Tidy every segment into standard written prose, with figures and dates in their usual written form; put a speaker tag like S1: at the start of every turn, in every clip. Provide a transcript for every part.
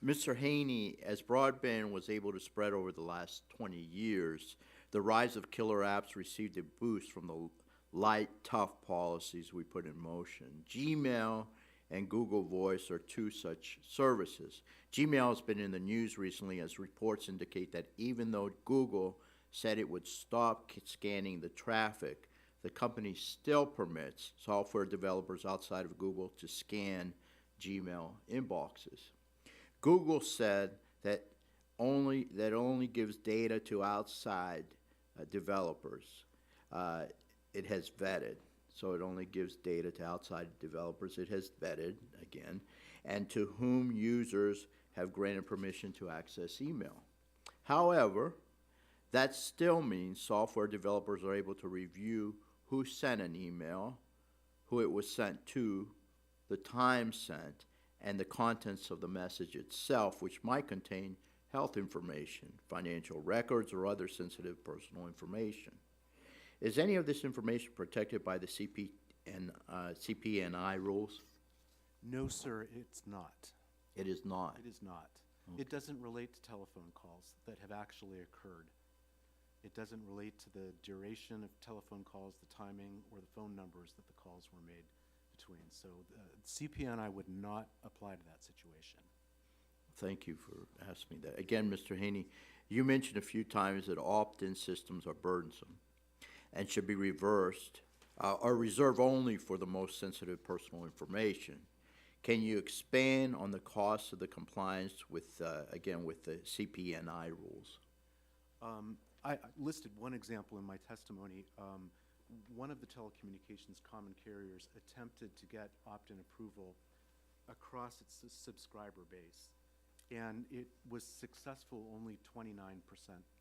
S1: Mr. Haney, as broadband was able to spread over the last 20 years, the rise of killer apps received a boost from the light, tough policies we put in motion. Gmail and Google Voice are two such services. Gmail has been in the news recently as reports indicate that even though Google said it would stop scanning the traffic, the company still permits software developers outside of Google to scan Gmail inboxes. Google said that only gives data to outside developers. Uh, it has vetted, so it only gives data to outside developers. It has vetted again, and to whom users have granted permission to access email. However, that still means software developers are able to review who sent an email, who it was sent to, the time sent, and the contents of the message itself, which might contain health information, financial records, or other sensitive personal information. Is any of this information protected by the CP&I rules?
S2: No, sir, it's not.
S1: It is not.
S2: It is not.
S1: Okay.
S2: It doesn't relate to telephone calls that have actually occurred. It doesn't relate to the duration of telephone calls, the timing, or the phone numbers that the calls were made between. So CP&I would not apply to that situation.
S1: Thank you for asking me that. Again, Mr. Haney, you mentioned a few times that opt-in systems are burdensome and should be reversed or reserved only for the most sensitive personal information. Can you expand on the costs of the compliance with, again, with the CP&I rules?
S2: I listed one example in my testimony. One of the telecommunications common carriers attempted to get opt-in approval across its subscriber base, and it was successful only 29%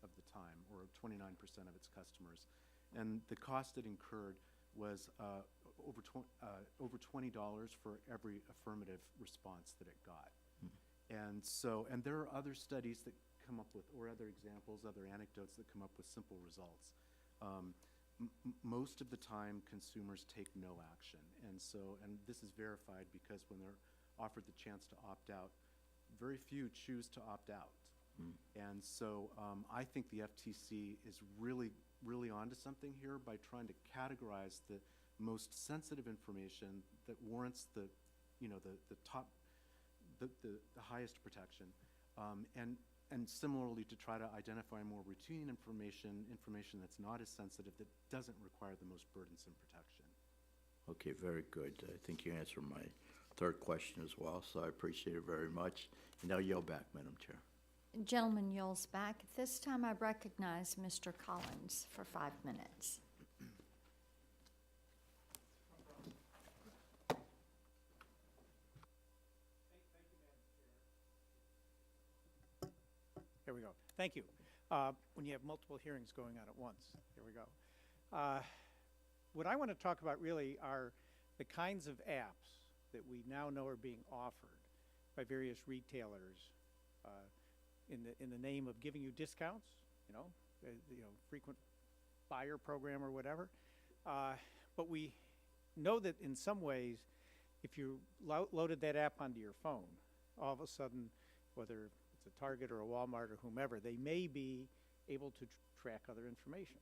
S2: of the time, or 29% of its customers. And the cost it incurred was over $20 for every affirmative response that it got. And so, and there are other studies that come up with, or other examples, other anecdotes that come up with simple results. Most of the time, consumers take no action. And so, and this is verified because when they're offered the chance to opt out, very few choose to opt out. And so I think the FTC is really onto something here by trying to categorize the most sensitive information that warrants the highest protection, and similarly to try to identify more routine information that's not as sensitive, that doesn't require the most burdensome protection.
S1: Okay, very good. I think you answered my third question as well, so I appreciate it very much. And I'll yield back, Madam Chair.
S3: Gentleman yields back. At this time, I recognize Mr. Collins for 5 minutes.
S4: Here we go. Thank you. When you have multiple hearings going on at once, here we go. What I want to talk about really are the kinds of apps that we now know are being offered by various retailers in the name of giving you discounts, frequent buyer program or whatever. But we know that in some ways, if you loaded that app onto your phone, all of a sudden, whether it's a Target or a Walmart or whomever, they may be able to track other information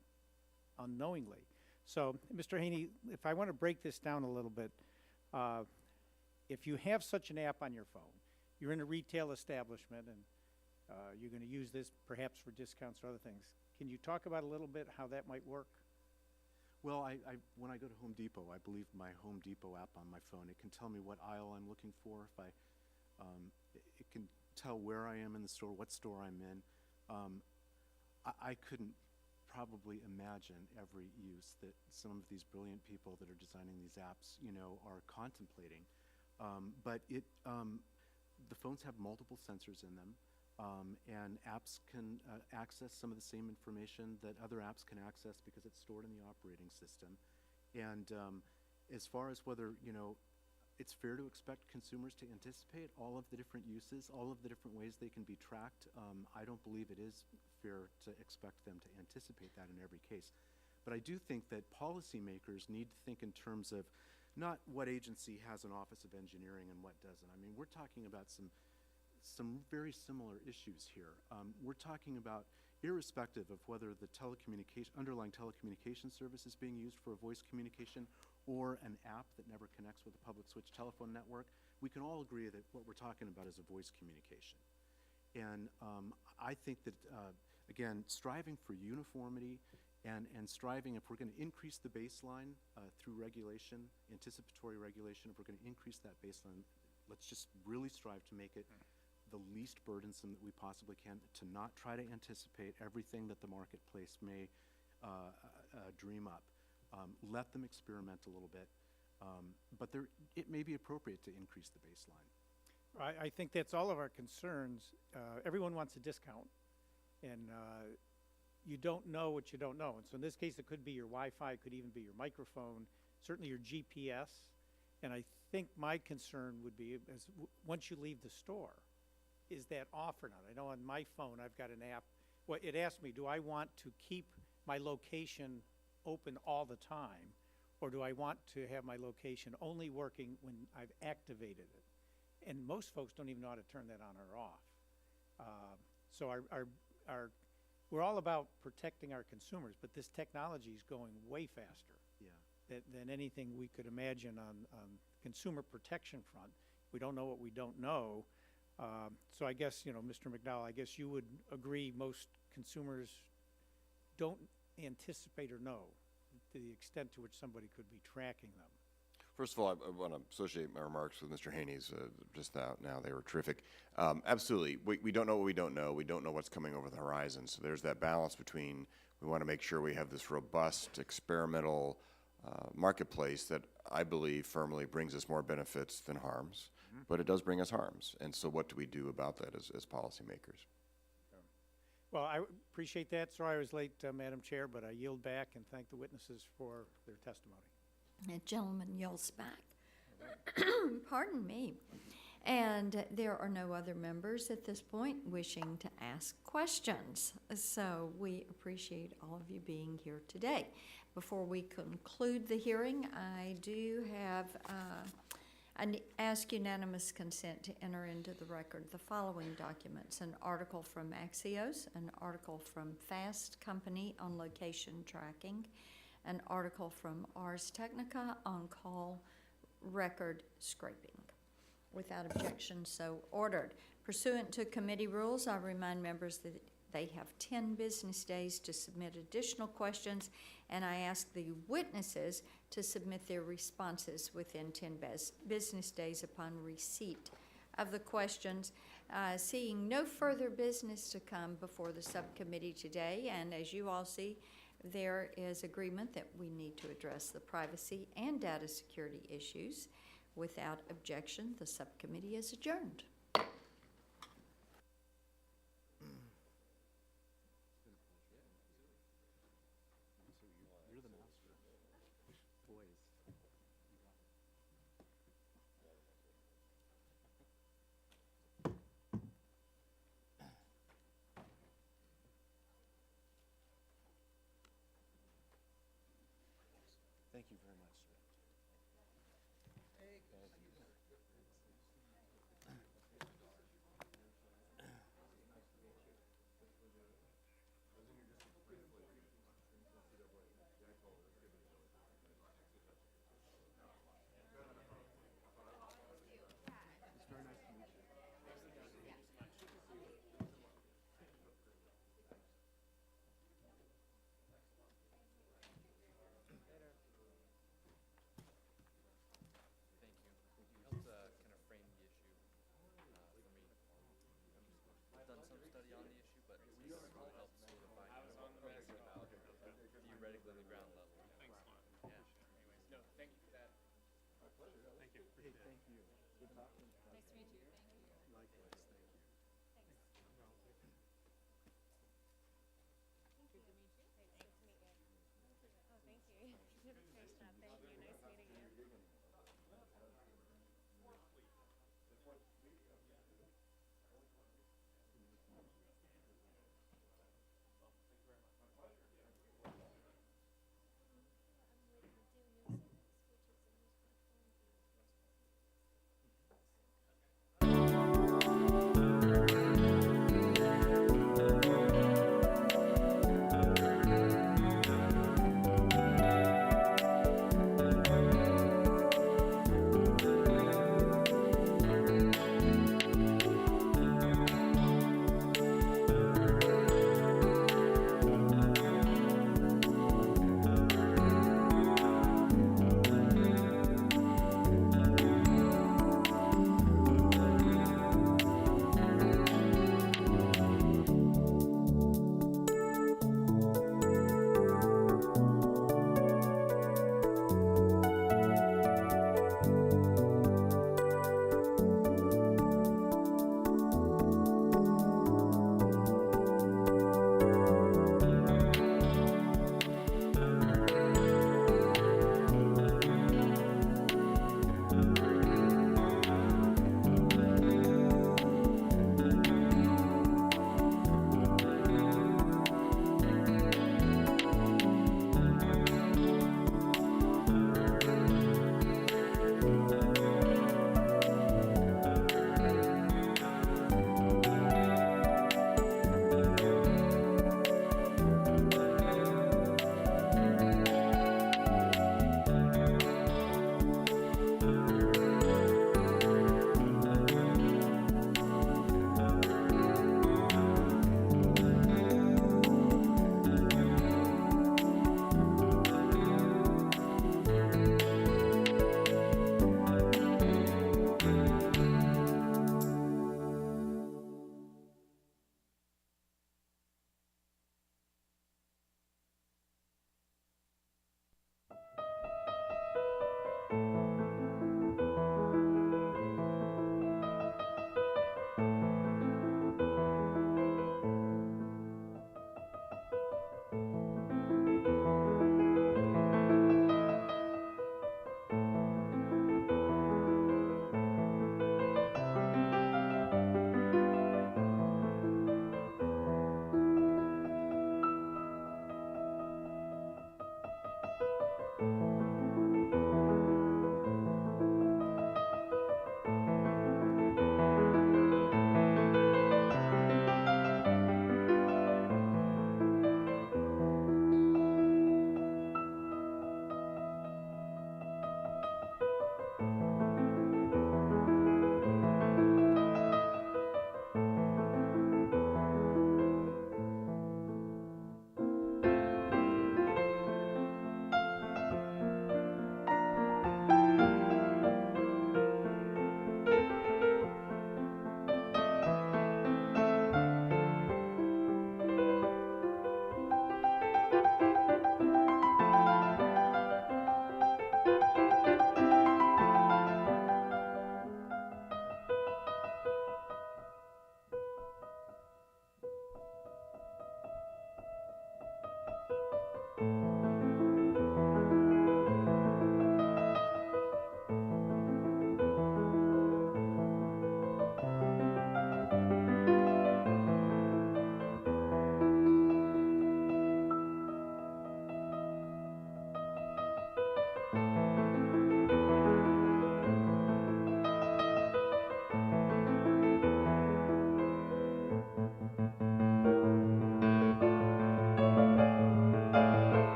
S4: unknowingly. So, Mr. Haney, if I want to break this down a little bit, if you have such an app on your phone, you're in a retail establishment and you're going to use this perhaps for discounts or other things. Can you talk about a little bit how that might work?
S2: Well, when I go to Home Depot, I believe my Home Depot app on my phone, it can tell me what aisle I'm looking for. If it can tell where I am in the store, what store I'm in. I couldn't probably imagine every use that some of these brilliant people that are designing these apps, are contemplating. But the phones have multiple sensors in them, and apps can access some of the same information that other apps can access because it's stored in the operating system. And as far as whether, it's fair to expect consumers to anticipate all of the different uses, all of the different ways they can be tracked. I don't believe it is fair to expect them to anticipate that in every case. But I do think that policymakers need to think in terms of not what agency has an Office of Engineering and what doesn't. I mean, we're talking about some some very similar issues here. We're talking about, irrespective of whether the underlying telecommunication service is being used for a voice communication or an app that never connects with a public switch telephone network, we can all agree that what we're talking about is a voice communication. And I think that, again, striving for uniformity and striving, if we're going to increase the baseline through regulation, anticipatory regulation, if we're going to increase that baseline, let's just really strive to make it the least burdensome that we possibly can, to not try to anticipate everything that the marketplace may dream up. Let them experiment a little bit, but it may be appropriate to increase the baseline.
S4: I think that's all of our concerns. Everyone wants a discount, and you don't know what you don't know. And so in this case, it could be your Wi-Fi, it could even be your microphone, certainly your GPS. And I think my concern would be, once you leave the store, is that off or not? I know on my phone I've got an app. Well, it asked me, do I want to keep my location open all the time, or do I want to have my location only working when I've activated it? And most folks don't even know how to turn that on or off. So we're all about protecting our consumers, but this technology is going way faster than anything we could imagine on consumer protection front. We don't know what we don't know. So I guess, Mr. McDowell, I guess you would agree most consumers don't anticipate or know to the extent to which somebody could be tracking them.
S5: First of all, I want to associate my remarks with Mr. Haney's just now. They were terrific. Absolutely. We don't know what we don't know. We don't know what's coming over the horizon. So there's that balance between, we want to make sure we have this robust experimental marketplace that I believe firmly brings us more benefits than harms, but it does bring us harms. And so what do we do about that as policymakers?
S4: Well, I appreciate that. Sorry I was late, Madam Chair, but I yield back and thank the witnesses for their testimony.
S3: The gentleman yields back. Pardon me. And there are no other members at this point wishing to ask questions. So we appreciate all of you being here today. Before we conclude the hearing, I do have, I ask unanimous consent to enter into the record the following documents: an article from Axios, an article from Fast Company on location tracking, an article from Ars Technica on call record scraping. Without objection, so ordered. Pursuant to committee rules, I remind members that they have 10 business days to submit additional questions, and I ask the witnesses to submit their responses within 10 business days upon receipt of the questions. Seeing no further business to come before the subcommittee today, and as you all see, there is agreement that we need to address the privacy and data security issues. Without objection, the subcommittee is adjourned.
S2: You're the master. Boys. Thank you very much, sir.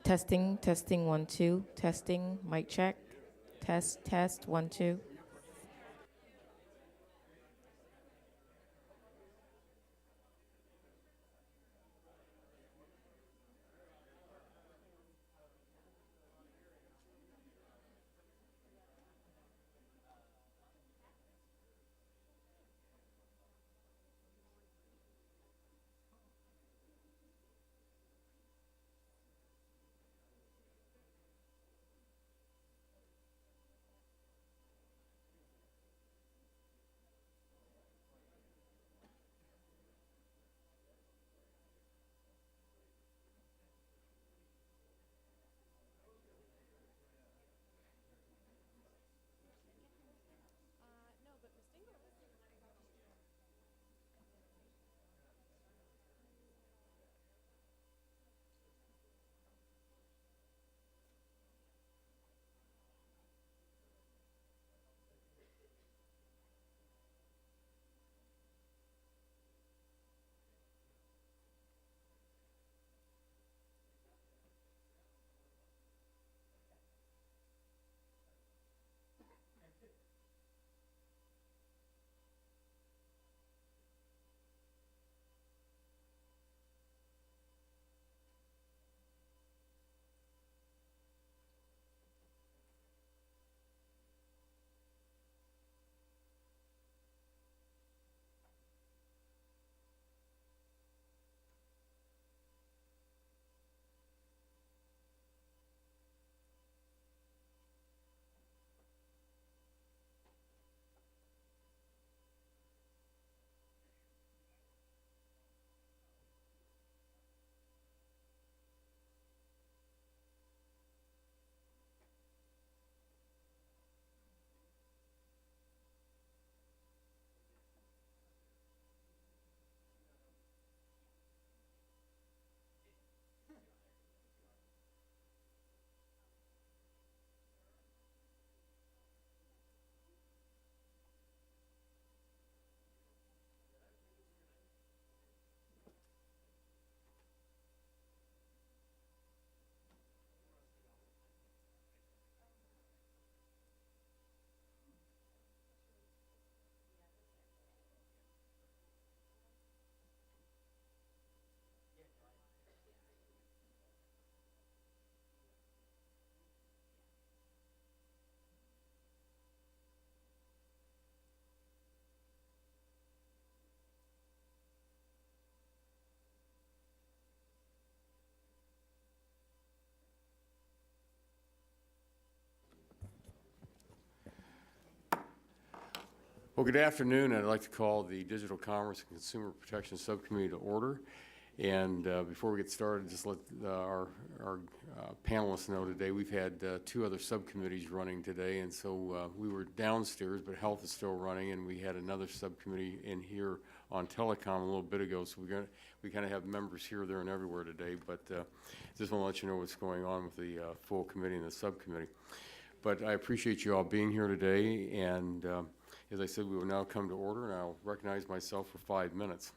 S6: Testing, testing, 1, 2. Testing, mic check. Test, test, 1, 2.
S7: Well, good afternoon. I'd like to call the Digital Commerce and Consumer Protection Subcommittee to order. And before we get started, just let our panelists know today we've had 2 other subcommittees running today, and so we were downstairs, but health is still running, and we had another subcommittee in here on Telecom a little bit ago. So we kind of have members here, there, and everywhere today. But just want to let you know what's going on with the full committee and the subcommittee. But I appreciate you all being here today, and as I said, we will now come to order, and I'll recognize myself for 5 minutes.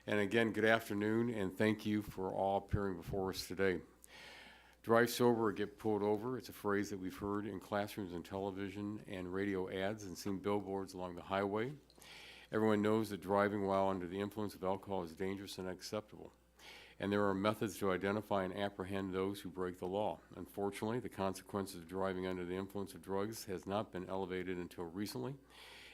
S7: And again, good afternoon, and thank you for all appearing before us today. Drive sober or get pulled over. It's a phrase that we've heard in classrooms and television and radio ads and seen billboards along the highway. Everyone knows that driving while under the influence of alcohol is dangerous and unacceptable. And there are methods to identify and apprehend those who break the law. Unfortunately, the consequences of driving under the influence of drugs has not been elevated until recently.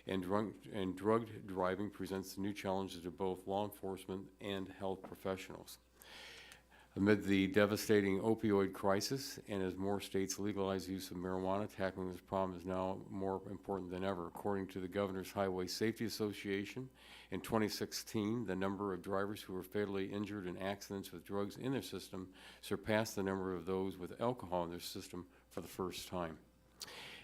S7: And drug driving presents new challenges to both law enforcement and health professionals. Amid the devastating opioid crisis, and as more states legalize the use of marijuana, tackling this problem is now more important than ever. According to the Governor's Highway Safety Association, in 2016, the number of drivers who were fatally injured in accidents with drugs in their system surpassed the number of those with alcohol in their system for the first time.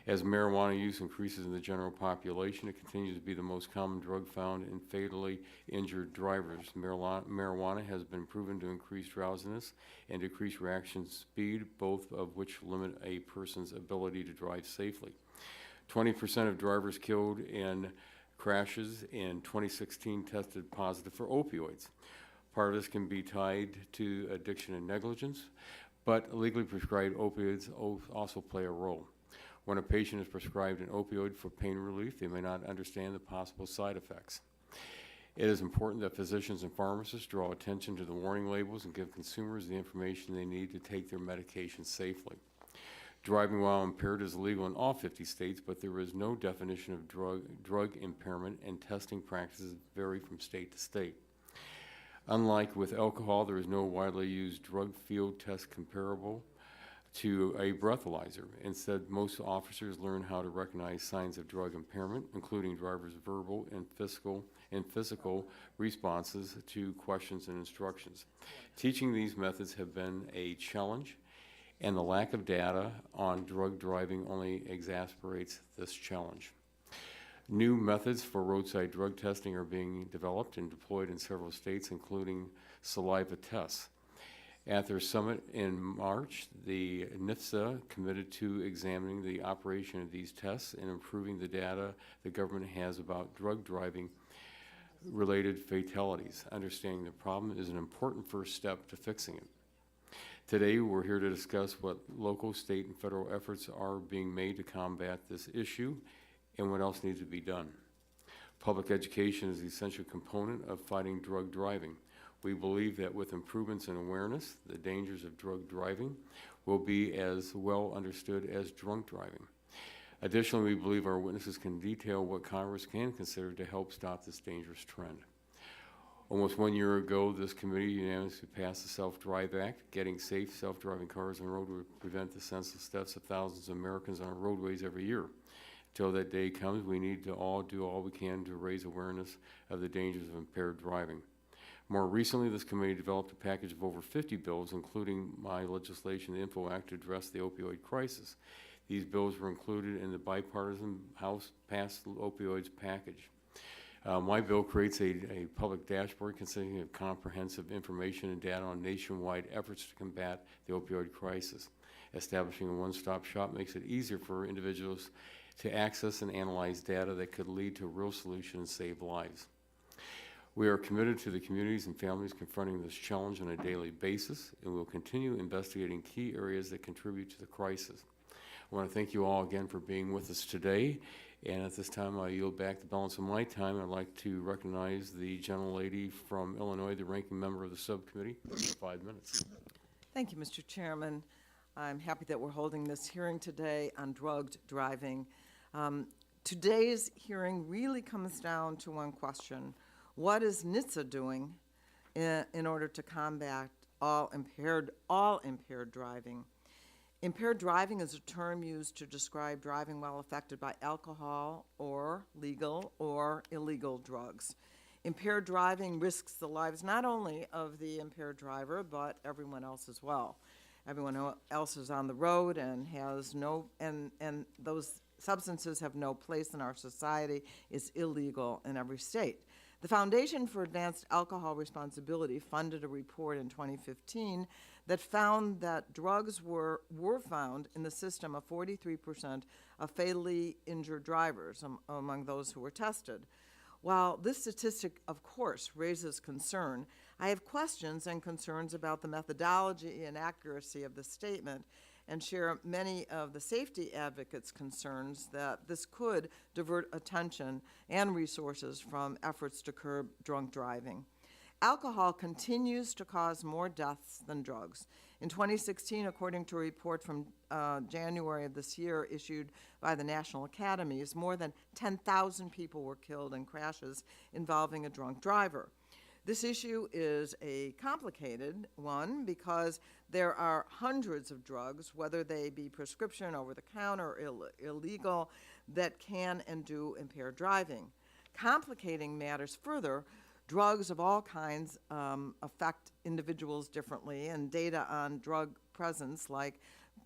S7: As marijuana use increases in the general population, it continues to be the most common drug found in fatally injured drivers. Marijuana has been proven to increase drowsiness and decrease reaction speed, both of which limit a person's ability to drive safely. 20% of drivers killed in crashes in 2016 tested positive for opioids. Part of this can be tied to addiction and negligence, but legally prescribed opioids also play a role. When a patient is prescribed an opioid for pain relief, they may not understand the possible side effects. It is important that physicians and pharmacists draw attention to the warning labels and give consumers the information they need to take their medication safely. Driving while impaired is illegal in all 50 states, but there is no definition of drug impairment, and testing practices vary from state to state. Unlike with alcohol, there is no widely used drug field test comparable to a breathalyzer. Instead, most officers learn how to recognize signs of drug impairment, including drivers' verbal and physical responses to questions and instructions. Teaching these methods have been a challenge, and the lack of data on drug driving only exacerbates this challenge. New methods for roadside drug testing are being developed and deployed in several states, including saliva tests. At their summit in March, the NHTSA committed to examining the operation of these tests and improving the data the government has about drug driving related fatalities. Understanding the problem is an important first step to fixing it. Today, we're here to discuss what local, state, and federal efforts are being made to combat this issue and what else needs to be done. Public education is the essential component of fighting drug driving. We believe that with improvements in awareness, the dangers of drug driving will be as well understood as drunk driving. Additionally, we believe our witnesses can detail what Congress can consider to help stop this dangerous trend. Almost 1 year ago, this committee unanimously passed the Self-Drive Act. Getting safe, self-driving cars on the road would prevent the senseless deaths of thousands of Americans on our roadways every year. Until that day comes, we need to all do all we can to raise awareness of the dangers of impaired driving. More recently, this committee developed a package of over 50 bills, including my legislation, the Info Act, to address the opioid crisis. These bills were included in the bipartisan House-passed opioids package. My bill creates a public dashboard consisting of comprehensive information and data on nationwide efforts to combat the opioid crisis. Establishing a one-stop shop makes it easier for individuals to access and analyze data that could lead to a real solution and save lives. We are committed to the communities and families confronting this challenge on a daily basis, and we'll continue investigating key areas that contribute to the crisis. I want to thank you all again for being with us today, and at this time I yield back the balance of my time. I'd like to recognize the gentlelady from Illinois, the ranking member of the subcommittee, for 5 minutes.
S8: Thank you, Mr. Chairman. I'm happy that we're holding this hearing today on drugged driving. Today's hearing really comes down to one question. What is NHTSA doing in order to combat all impaired driving? Impaired driving is a term used to describe driving while affected by alcohol or legal or illegal drugs. Impaired driving risks the lives not only of the impaired driver, but everyone else as well. Everyone else is on the road and has and those substances have no place in our society. It's illegal in every state. The Foundation for Advanced Alcohol Responsibility funded a report in 2015 that found that drugs were found in the system of 43% of fatally injured drivers among those who were tested. While this statistic, of course, raises concern, I have questions and concerns about the methodology and accuracy of the statement and share many of the safety advocates' concerns that this could divert attention and resources from efforts to curb drunk driving. Alcohol continues to cause more deaths than drugs. In 2016, according to a report from January of this year issued by the National Academies, more than 10,000 people were killed in crashes involving a drunk driver. This issue is a complicated one because there are hundreds of drugs, whether they be prescription, over-the-counter, or illegal, that can and do impair driving. Complicating matters further, drugs of all kinds affect individuals differently, and data on drug presence, like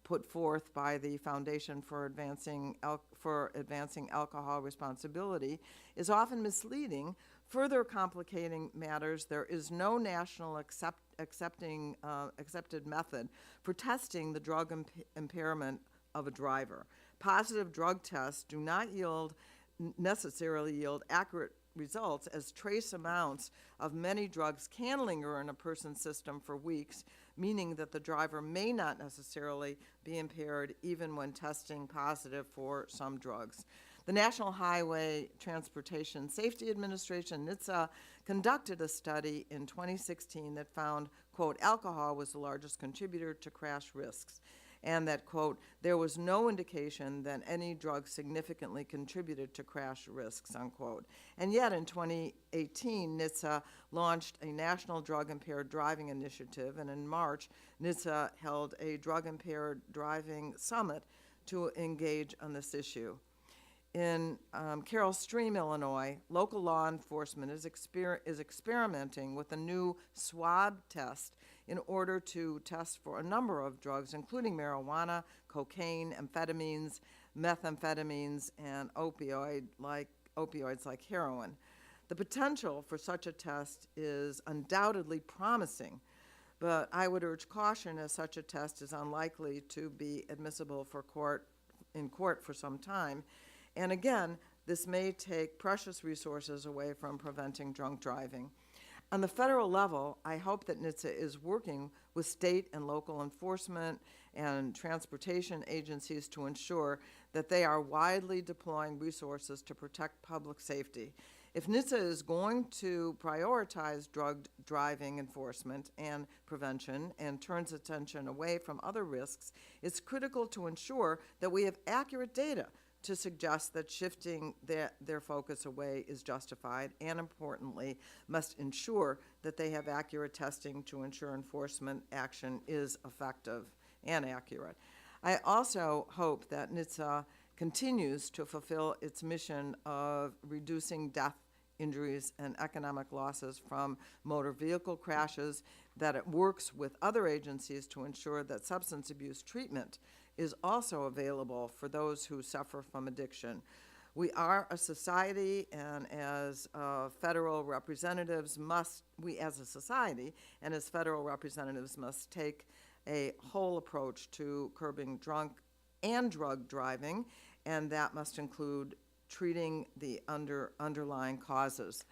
S8: put forth by the Foundation for Advancing Alcohol Responsibility, is often misleading. Further complicating matters, there is no national accepted method for testing the drug impairment of a driver. Positive drug tests do not necessarily yield accurate results, as trace amounts of many drugs can linger in a person's system for weeks, meaning that the driver may not necessarily be impaired even when testing positive for some drugs. The National Highway Transportation Safety Administration, NHTSA, conducted a study in 2016 that found, quote, alcohol was the largest contributor to crash risks, and that, quote, there was no indication that any drug significantly contributed to crash risks, unquote. And yet, in 2018, NHTSA launched a national drug-impaired driving initiative, and in March, NHTSA held a drug-impaired driving summit to engage on this issue. In Carroll Stream, Illinois, local law enforcement is experimenting with a new swab test in order to test for a number of drugs, including marijuana, cocaine, amphetamines, methamphetamines, and opioids like heroin. The potential for such a test is undoubtedly promising, but I would urge caution, as such a test is unlikely to be admissible in court for some time. And again, this may take precious resources away from preventing drunk driving. On the federal level, I hope that NHTSA is working with state and local enforcement and transportation agencies to ensure that they are widely deploying resources to protect public safety. If NHTSA is going to prioritize drug driving enforcement and prevention and turns attention away from other risks, it's critical to ensure that we have accurate data to suggest that shifting their focus away is justified, and importantly, must ensure that they have accurate testing to ensure enforcement action is effective and accurate. I also hope that NHTSA continues to fulfill its mission of reducing death, injuries, and economic losses from motor vehicle crashes, that it works with other agencies to ensure that substance abuse treatment is also available for those who suffer from addiction. We are a society, and as federal representatives must take a whole approach to curbing drunk and drug driving, and that must include treating the underlying causes.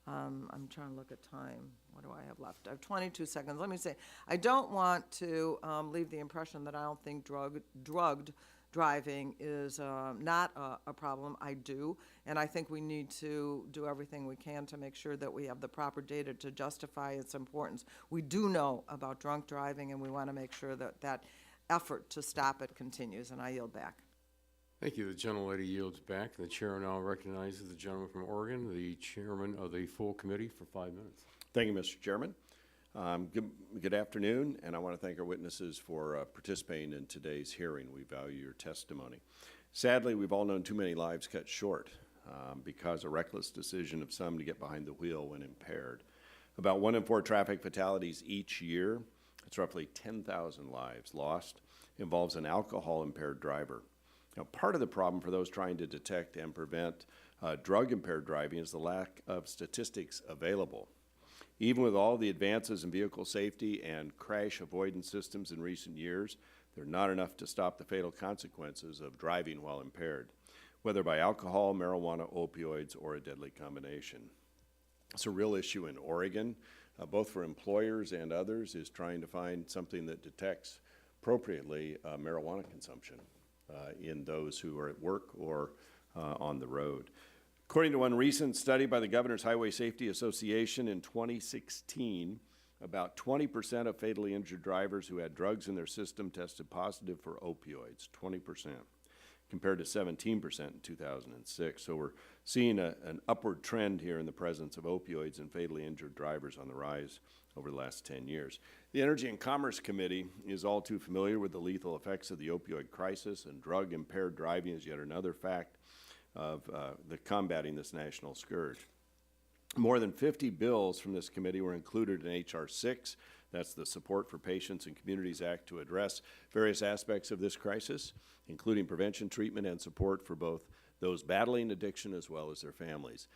S8: I'm trying to look at time. What do I have left? I have 22 seconds. Let me say, I don't want to leave the impression that I don't think drugged driving is not a problem. I do, and I think we need to do everything we can to make sure that we have the proper data to justify its importance. We do know about drunk driving, and we want to make sure that that effort to stop it continues, and I yield back.
S7: Thank you. The gentlelady yields back. The chair now recognizes the gentleman from Oregon, the chairman of the full committee, for 5 minutes.
S9: Thank you, Mr. Chairman. Good afternoon, and I want to thank our witnesses for participating in today's hearing. We value your testimony. Sadly, we've all known too many lives cut short because of reckless decision of some to get behind the wheel when impaired. About 1 in 4 traffic fatalities each year, it's roughly 10,000 lives lost, involves an alcohol-impaired driver. Now, part of the problem for those trying to detect and prevent drug-impaired driving is the lack of statistics available. Even with all the advances in vehicle safety and crash avoidance systems in recent years, they're not enough to stop the fatal consequences of driving while impaired, whether by alcohol, marijuana, opioids, or a deadly combination. It's a real issue in Oregon, both for employers and others, is trying to find something that detects appropriately marijuana consumption in those who are at work or on the road. According to one recent study by the Governor's Highway Safety Association in 2016, about 20% of fatally injured drivers who had drugs in their system tested positive for opioids, 20%, compared to 17% in 2006. So we're seeing an upward trend here in the presence of opioids and fatally injured drivers on the rise over the last 10 years. The Energy and Commerce Committee is all too familiar with the lethal effects of the opioid crisis, and drug-impaired driving is yet another fact of the combating this national scourge. More than 50 bills from this committee were included in H.R. 6, that's the Support for Patients and Communities Act, to address various aspects of this crisis, including prevention, treatment, and support for both those battling addiction as well as their families.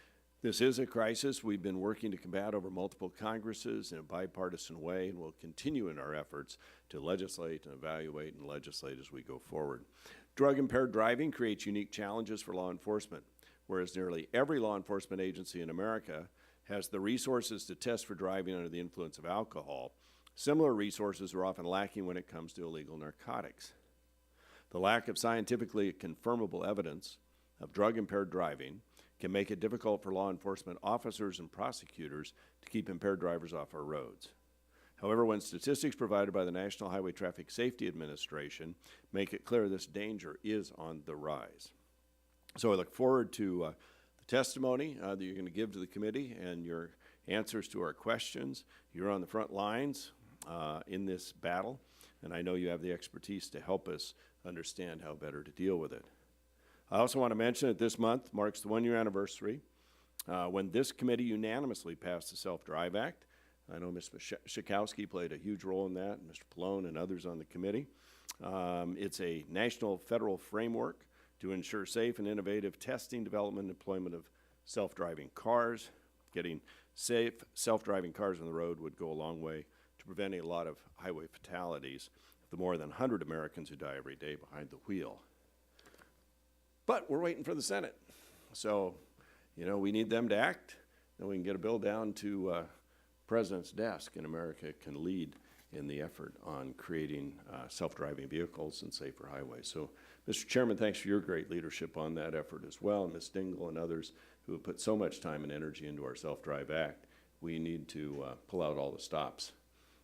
S9: This is a crisis we've been working to combat over multiple Congresses in a bipartisan way, and will continue in our efforts to legislate and evaluate and legislate as we go forward. Drug-impaired driving creates unique challenges for law enforcement. whereas nearly every law enforcement agency in America has the resources to test for driving under the influence of alcohol, similar resources are often lacking when it comes to illegal narcotics. The lack of scientifically confirmable evidence of drug-impaired driving can make it difficult for law enforcement officers and prosecutors to keep impaired drivers off our roads. However, when statistics provided by the National Highway Traffic Safety Administration make it clear this danger is on the rise. So I look forward to the testimony that you're going to give to the committee and your answers to our questions. You're on the front lines in this battle, and I know you have the expertise to help us understand how better to deal with it. I also want to mention that this month marks the one-year anniversary when this committee unanimously passed the Self-Drive Act. I know Ms. Schakowsky played a huge role in that, and Mr. Pallone and others on the committee. It's a national federal framework to ensure safe and innovative testing, development, and deployment of self-driving cars. Getting safe self-driving cars on the road would go a long way to preventing a lot of highway fatalities, the more than 100 Americans who die every day behind the wheel. But we're waiting for the Senate. So, you know, we need them to act, then we can get a bill down to President's desk, and America can lead in the effort on creating self-driving vehicles and safer highways. So, Mr. Chairman, thanks for your great leadership on that effort as well, and Ms. Dingle and others who have put so much time and energy into our Self-Drive Act. We need to pull out all the stops,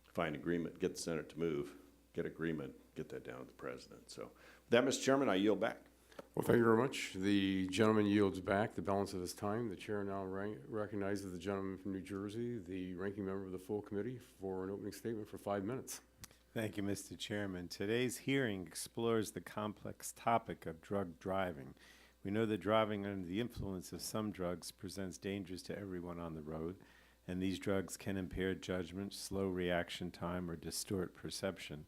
S9: find agreement, get the Senate to move, get agreement, get that down to the President. So, with that, Mr. Chairman, I yield back.
S7: Well, thank you very much. The gentleman yields back the balance of his time. The chair now recognizes the gentleman from New Jersey, the ranking member of the full committee, for an opening statement for 5 minutes.
S10: Thank you, Mr. Chairman. Today's hearing explores the complex topic of drug driving. We know that driving under the influence of some drugs presents dangers to everyone on the road, and these drugs can impair judgment, slow reaction time, or distort perception.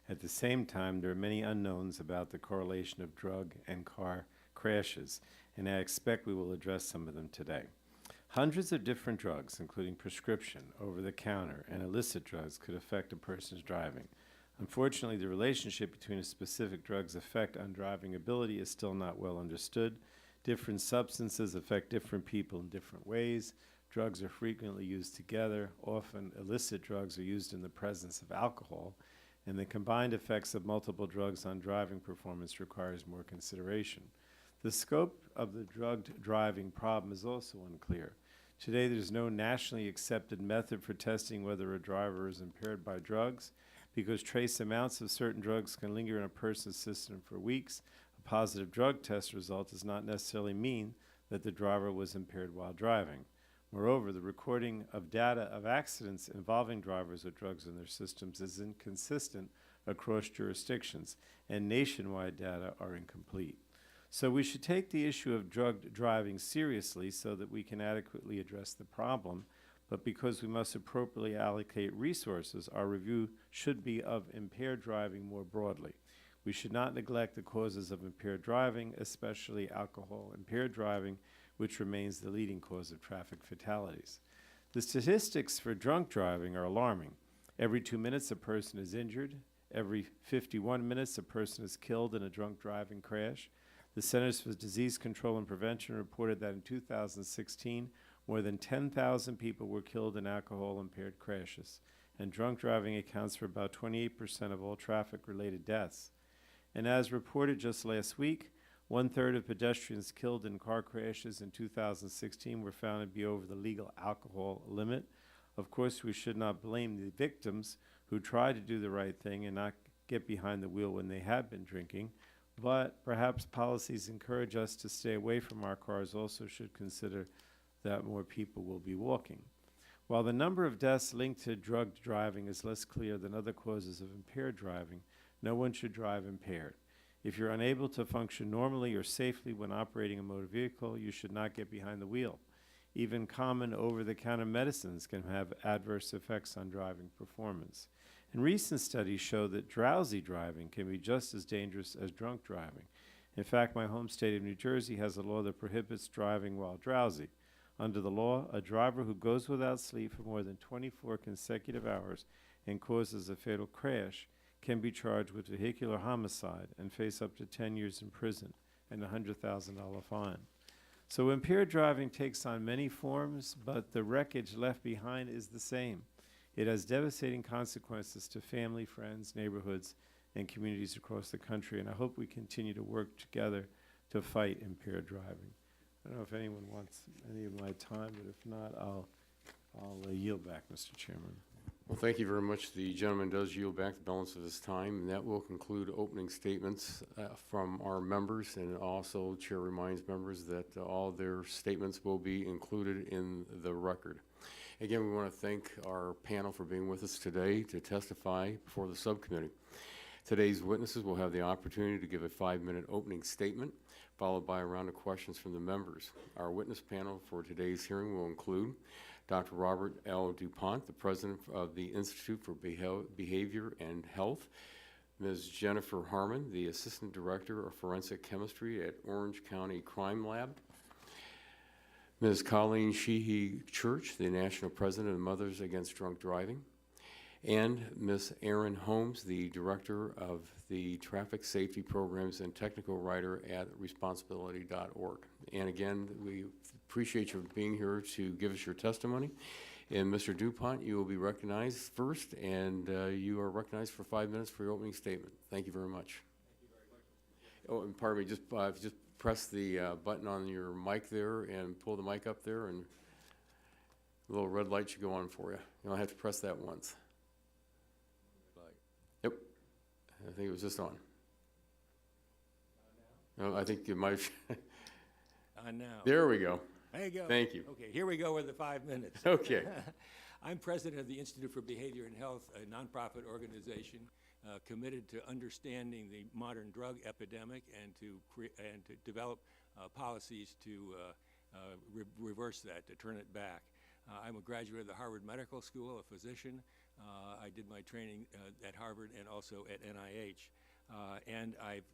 S10: At the same time, there are many unknowns about the correlation of drug and car crashes, and I expect we will address some of them today. Hundreds of different drugs, including prescription, over-the-counter, and illicit drugs, could affect a person's driving. Unfortunately, the relationship between a specific drug's effect on driving ability is still not well understood. Different substances affect different people in different ways. Drugs are frequently used together. Often, illicit drugs are used in the presence of alcohol, and the combined effects of multiple drugs on driving performance requires more consideration. The scope of the drug driving problem is also unclear. Today, there's no nationally accepted method for testing whether a driver is impaired by drugs. Because trace amounts of certain drugs can linger in a person's system for weeks, a positive drug test result does not necessarily mean that the driver was impaired while driving. Moreover, the recording of data of accidents involving drivers with drugs in their systems is inconsistent across jurisdictions, and nationwide data are incomplete. So we should take the issue of drug driving seriously so that we can adequately address the problem, but because we must appropriately allocate resources, our review should be of impaired driving more broadly. We should not neglect the causes of impaired driving, especially alcohol-impaired driving, which remains the leading cause of traffic fatalities. The statistics for drunk driving are alarming. Every 2 minutes, a person is injured. Every 51 minutes, a person is killed in a drunk driving crash. The Centers for Disease Control and Prevention reported that in 2016, more than 10,000 people were killed in alcohol-impaired crashes, and drunk driving accounts for about 28% of all traffic-related deaths. And as reported just last week, 1/3 of pedestrians killed in car crashes in 2016 were found to be over the legal alcohol limit. Of course, we should not blame the victims who try to do the right thing and not get behind the wheel when they have been drinking, but perhaps policies encourage us to stay away from our cars also should consider that more people will be walking. While the number of deaths linked to drug driving is less clear than other causes of impaired driving, no one should drive impaired. If you're unable to function normally or safely when operating a motor vehicle, you should not get behind the wheel. Even common over-the-counter medicines can have adverse effects on driving performance. And recent studies show that drowsy driving can be just as dangerous as drunk driving. In fact, my home state of New Jersey has a law that prohibits driving while drowsy. Under the law, a driver who goes without sleep for more than 24 consecutive hours and causes a fatal crash can be charged with vehicular homicide and face up to 10 years in prison and a $100,000 fine. So impaired driving takes on many forms, but the wreckage left behind is the same. It has devastating consequences to family, friends, neighborhoods, and communities across the country, and I hope we continue to work together to fight impaired driving. I don't know if anyone wants any of my time, but if not, I'll yield back, Mr. Chairman.
S7: Well, thank you very much. The gentleman does yield back the balance of his time, and that will conclude opening statements from our members. And also, Chair reminds members that all their statements will be included in the record. Again, we want to thank our panel for being with us today to testify before the subcommittee. Today's witnesses will have the opportunity to give a 5-minute opening statement, followed by a round of questions from the members. Our witness panel for today's hearing will include Dr. Robert L. DuPont, the president of the Institute for Behavior and Health, Ms. Jennifer Harmon, the assistant director of forensic chemistry at Orange County Crime Lab, Ms. Colleen Sheehy Church, the national president of Mothers Against Drunk Driving, and Ms. Erin Holmes, the director of the traffic safety programs and technical writer at responsibility.org. And again, we appreciate you being here to give us your testimony. And Mr. DuPont, you will be recognized first, and you are recognized for 5 minutes for your opening statement. Thank you very much. Thank you very much. Oh, and pardon me, just press the button on your mic there and pull the mic up there, and a little red light should go on for you. You don't have to press that once. Yep, I think it was just on. No, I think it might.
S11: On now.
S7: There we go.
S11: There you go.
S7: Thank you.
S11: Okay, here we go with the 5 minutes.
S7: Okay.
S11: I'm president of the Institute for Behavior and Health, a nonprofit organization committed to understanding the modern drug epidemic and to develop policies to reverse that, to turn it back. I'm a graduate of the Harvard Medical School, a physician. I did my training at Harvard and also at NIH. And I've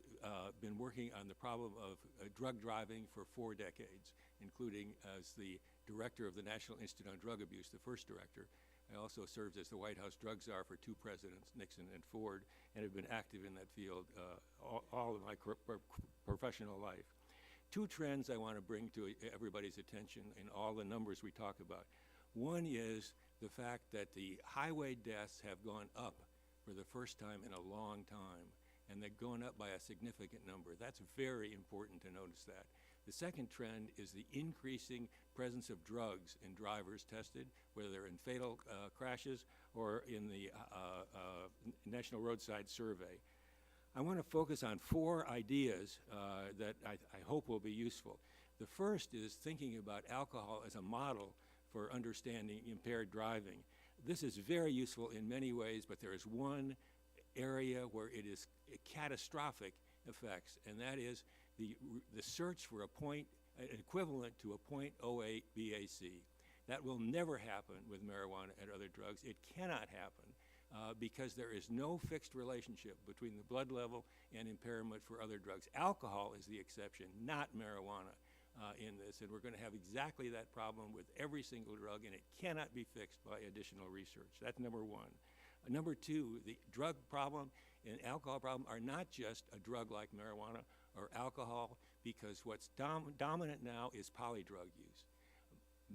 S11: been working on the problem of drug driving for 4 decades, including as the director of the National Institute on Drug Abuse, the first director. I also served as the White House drug czar for 2 presidents, Nixon and Ford, and have been active in that field all of my professional life. 2 trends I want to bring to everybody's attention in all the numbers we talk about. One is the fact that the highway deaths have gone up for the first time in a long time, and they're going up by a significant number. That's very important to notice that. The second trend is the increasing presence of drugs in drivers tested, whether they're in fatal crashes or in the National Roadside Survey. I want to focus on 4 ideas that I hope will be useful. The first is thinking about alcohol as a model for understanding impaired driving. This is very useful in many ways, but there is one area where it is catastrophic effects, and that is the search for an equivalent to a .08 BAC. That will never happen with marijuana and other drugs. It cannot happen because there is no fixed relationship between the blood level and impairment for other drugs. Alcohol is the exception, not marijuana in this, and we're going to have exactly that problem with every single drug, and it cannot be fixed by additional research. That's number 1. Number 2, the drug problem and alcohol problem are not just a drug like marijuana or alcohol, because what's dominant now is polydrug use.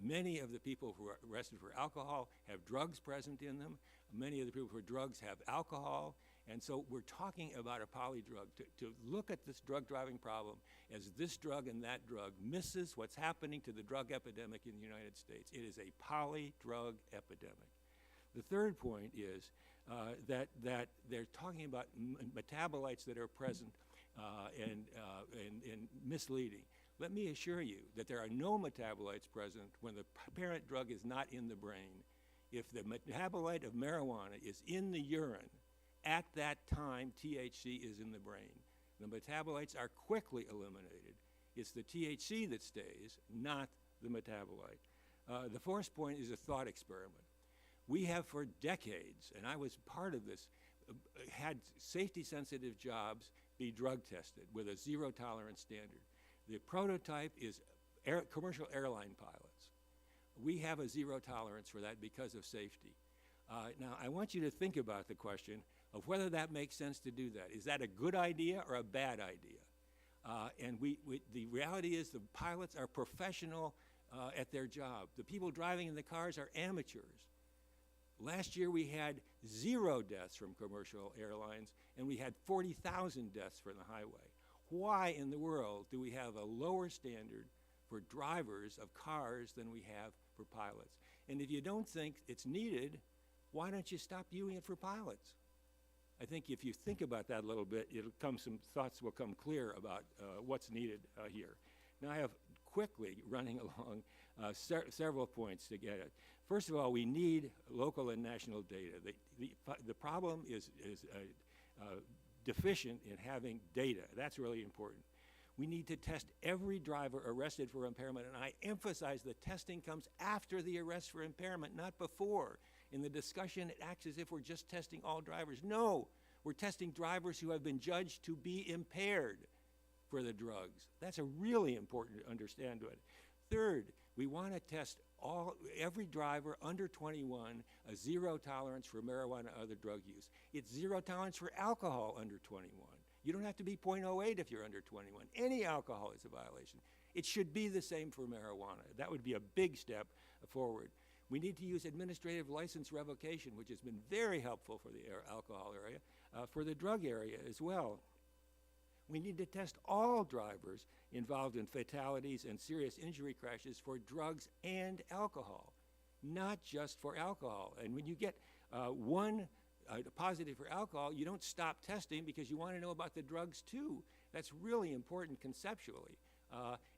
S11: Many of the people who are arrested for alcohol have drugs present in them. Many of the people for drugs have alcohol. And so we're talking about a polydrug. To look at this drug driving problem as this drug and that drug misses what's happening to the drug epidemic in the United States. It is a polydrug epidemic. The third point is that they're talking about metabolites that are present and misleading. Let me assure you that there are no metabolites present when the parent drug is not in the brain. If the metabolite of marijuana is in the urine, at that time THC is in the brain. The metabolites are quickly eliminated. It's the THC that stays, not the metabolite. The fourth point is a thought experiment. We have for decades, and I was part of this, had safety-sensitive jobs be drug tested with a zero-tolerance standard. The prototype is commercial airline pilots. We have a zero tolerance for that because of safety. Now, I want you to think about the question of whether that makes sense to do that. Is that a good idea or a bad idea? And the reality is the pilots are professional at their job. The people driving in the cars are amateurs. Last year we had 0 deaths from commercial airlines, and we had 40,000 deaths from the highway. Why in the world do we have a lower standard for drivers of cars than we have for pilots? And if you don't think it's needed, why don't you stop using it for pilots? I think if you think about that a little bit, some thoughts will come clear about what's needed here. Now I have quickly running along several points to get it. First of all, we need local and national data. The problem is deficient in having data. That's really important. We need to test every driver arrested for impairment, and I emphasize the testing comes after the arrest for impairment, not before. In the discussion, it acts as if we're just testing all drivers. No, we're testing drivers who have been judged to be impaired for the drugs. That's a really important to understand to it. Third, we want to test every driver under 21, a 0 tolerance for marijuana and other drug use. It's 0 tolerance for alcohol under 21. You don't have to be 0.08 if you're under 21. Any alcohol is a violation. It should be the same for marijuana. That would be a big step forward. We need to use administrative license revocation, which has been very helpful for the alcohol area, for the drug area as well. We need to test all drivers involved in fatalities and serious injury crashes for drugs and alcohol, not just for alcohol. And when you get one positive for alcohol, you don't stop testing because you want to know about the drugs too. That's really important conceptually.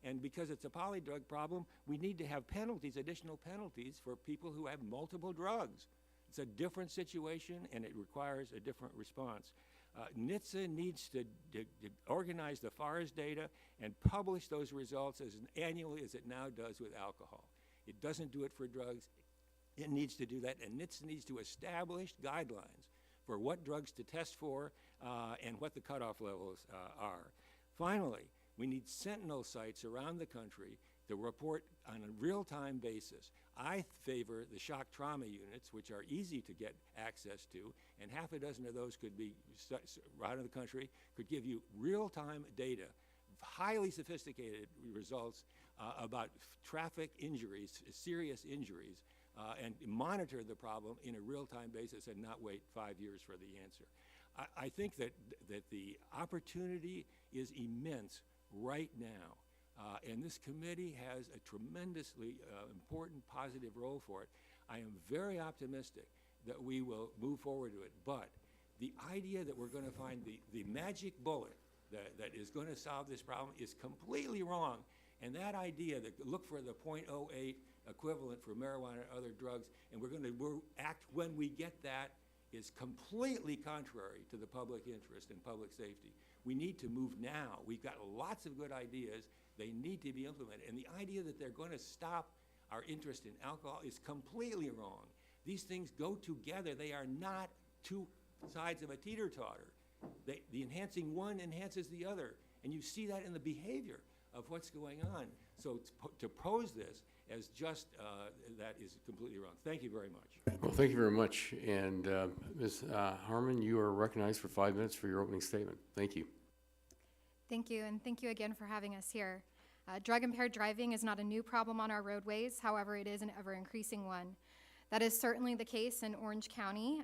S11: And because it's a polydrug problem, we need to have penalties, additional penalties for people who have multiple drugs. It's a different situation and it requires a different response. NHTSA needs to organize the FARS data and publish those results as annually as it now does with alcohol. It doesn't do it for drugs. It needs to do that, and NHTSA needs to establish guidelines for what drugs to test for and what the cutoff levels are. Finally, we need sentinel sites around the country to report on a real-time basis. I favor the shock trauma units, which are easy to get access to, and half a dozen of those could be around the country, could give you real-time data, highly sophisticated results about traffic injuries, serious injuries, and monitor the problem in a real-time basis and not wait 5 years for the answer. I think that the opportunity is immense right now. And this committee has a tremendously important positive role for it. I am very optimistic that we will move forward to it. But the idea that we're going to find the magic bullet that is going to solve this problem is completely wrong. And that idea that look for the 0.08 equivalent for marijuana and other drugs, and we're going to act when we get that, is completely contrary to the public interest and public safety. We need to move now. We've got lots of good ideas. They need to be implemented. And the idea that they're going to stop our interest in alcohol is completely wrong. These things go together. They are not two sides of a teeter-totter. The enhancing one enhances the other. And you see that in the behavior of what's going on. So to pose this as just that is completely wrong. Thank you very much.
S7: Well, thank you very much. And Ms. Harmon, you are recognized for 5 minutes for your opening statement. Thank you.
S12: Thank you, and thank you again for having us here. Drug-impaired driving is not a new problem on our roadways. However, it is an ever-increasing one. That is certainly the case in Orange County.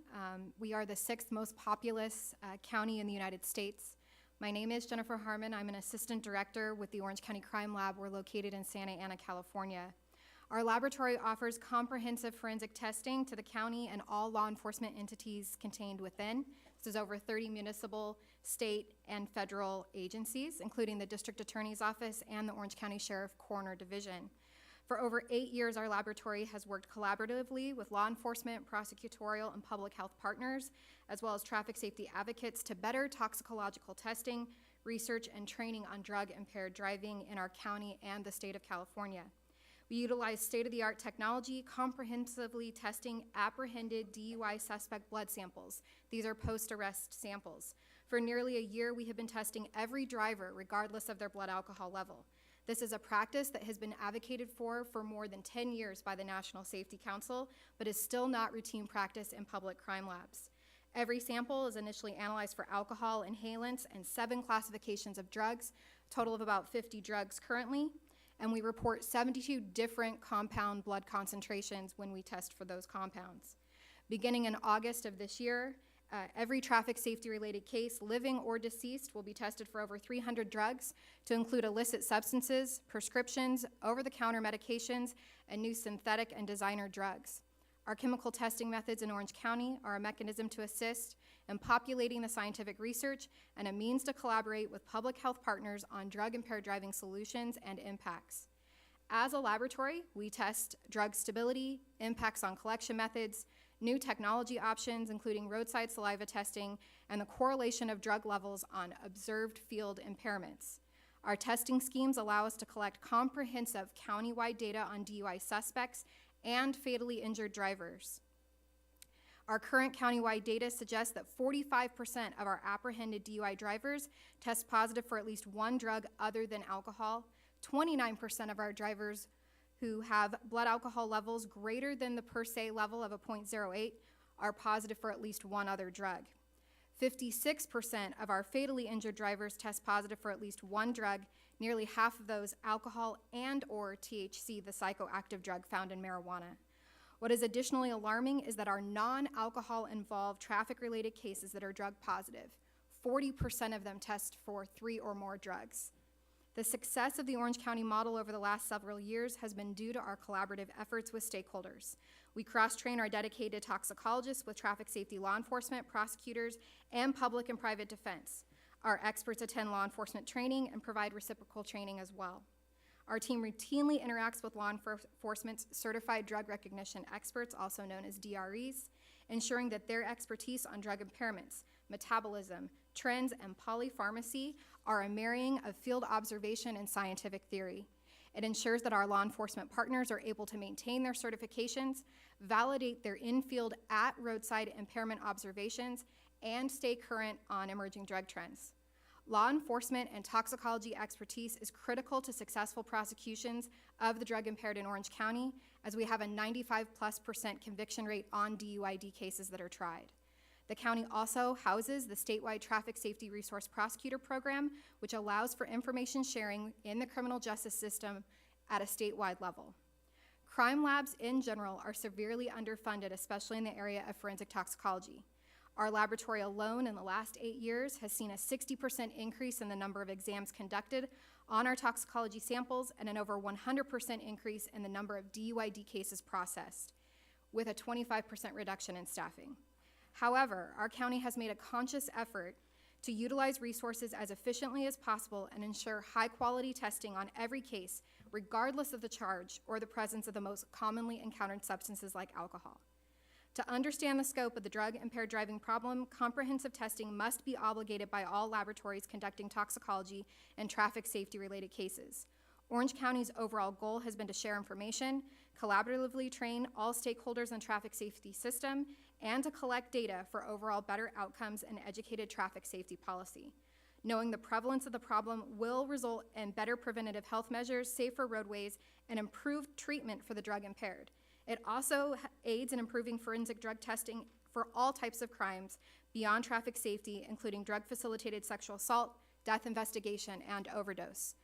S12: We are the 6th most populous county in the United States. My name is Jennifer Harmon. I'm an assistant director with the Orange County Crime Lab. We're located in Santa Ana, California. Our laboratory offers comprehensive forensic testing to the county and all law enforcement entities contained within. This is over 30 municipal, state, and federal agencies, including the District Attorney's Office and the Orange County Sheriff Coroner Division. For over 8 years, our laboratory has worked collaboratively with law enforcement, prosecutorial, and public health partners, as well as traffic safety advocates to better toxicological testing, research, and training on drug-impaired driving in our county and the state of California. We utilize state-of-the-art technology, comprehensively testing apprehended DUI suspect blood samples. These are post-arrest samples. For nearly a year, we have been testing every driver, regardless of their blood alcohol level. This is a practice that has been advocated for more than 10 years by the National Safety Council, but is still not routine practice in public crime labs. Every sample is initially analyzed for alcohol, inhalants, and 7 classifications of drugs, total of about 50 drugs currently, and we report 72 different compound blood concentrations when we test for those compounds. Beginning in August of this year, every traffic safety-related case, living or deceased, will be tested for over 300 drugs to include illicit substances, prescriptions, over-the-counter medications, and new synthetic and designer drugs. Our chemical testing methods in Orange County are a mechanism to assist in populating the scientific research and a means to collaborate with public health partners on drug-impaired driving solutions and impacts. As a laboratory, we test drug stability, impacts on collection methods, new technology options, including roadside saliva testing, and the correlation of drug levels on observed field impairments. Our testing schemes allow us to collect comprehensive countywide data on DUI suspects and fatally injured drivers. Our current countywide data suggests that 45% of our apprehended DUI drivers test positive for at least one drug other than alcohol. 29% of our drivers who have blood alcohol levels greater than the per se level of a 0.08 are positive for at least one other drug. 56% of our fatally injured drivers test positive for at least one drug, nearly half of those alcohol and or THC, the psychoactive drug found in marijuana. What is additionally alarming is that our non-alcohol involved traffic-related cases that are drug positive, 40% of them test for 3 or more drugs. The success of the Orange County model over the last several years has been due to our collaborative efforts with stakeholders. We cross-train our dedicated toxicologists with traffic safety law enforcement, prosecutors, and public and private defense. Our experts attend law enforcement training and provide reciprocal training as well. Our team routinely interacts with law enforcement's certified drug recognition experts, also known as DREs, ensuring that their expertise on drug impairments, metabolism, trends, and polypharmacy are a marrying of field observation and scientific theory. It ensures that our law enforcement partners are able to maintain their certifications, validate their in-field at roadside impairment observations, and stay current on emerging drug trends. Law enforcement and toxicology expertise is critical to successful prosecutions of the drug impaired in Orange County, as we have a 95+% conviction rate on DUID cases that are tried. The county also houses the statewide Traffic Safety Resource Prosecutor Program, which allows for information sharing in the criminal justice system at a statewide level. Crime labs in general are severely underfunded, especially in the area of forensic toxicology. Our laboratory alone in the last 8 years has seen a 60% increase in the number of exams conducted on our toxicology samples and an over 100% increase in the number of DUID cases processed, with a 25% reduction in staffing. However, our county has made a conscious effort to utilize resources as efficiently as possible and ensure high-quality testing on every case, regardless of the charge or the presence of the most commonly encountered substances like alcohol. To understand the scope of the drug-impaired driving problem, comprehensive testing must be obligated by all laboratories conducting toxicology and traffic safety-related cases. Orange County's overall goal has been to share information, collaboratively train all stakeholders in the traffic safety system, and to collect data for overall better outcomes and educated traffic safety policy. Knowing the prevalence of the problem will result in better preventative health measures, safer roadways, and improved treatment for the drug impaired. It also aids in improving forensic drug testing for all types of crimes beyond traffic safety, including drug-facilitated sexual assault, death investigation, and overdose.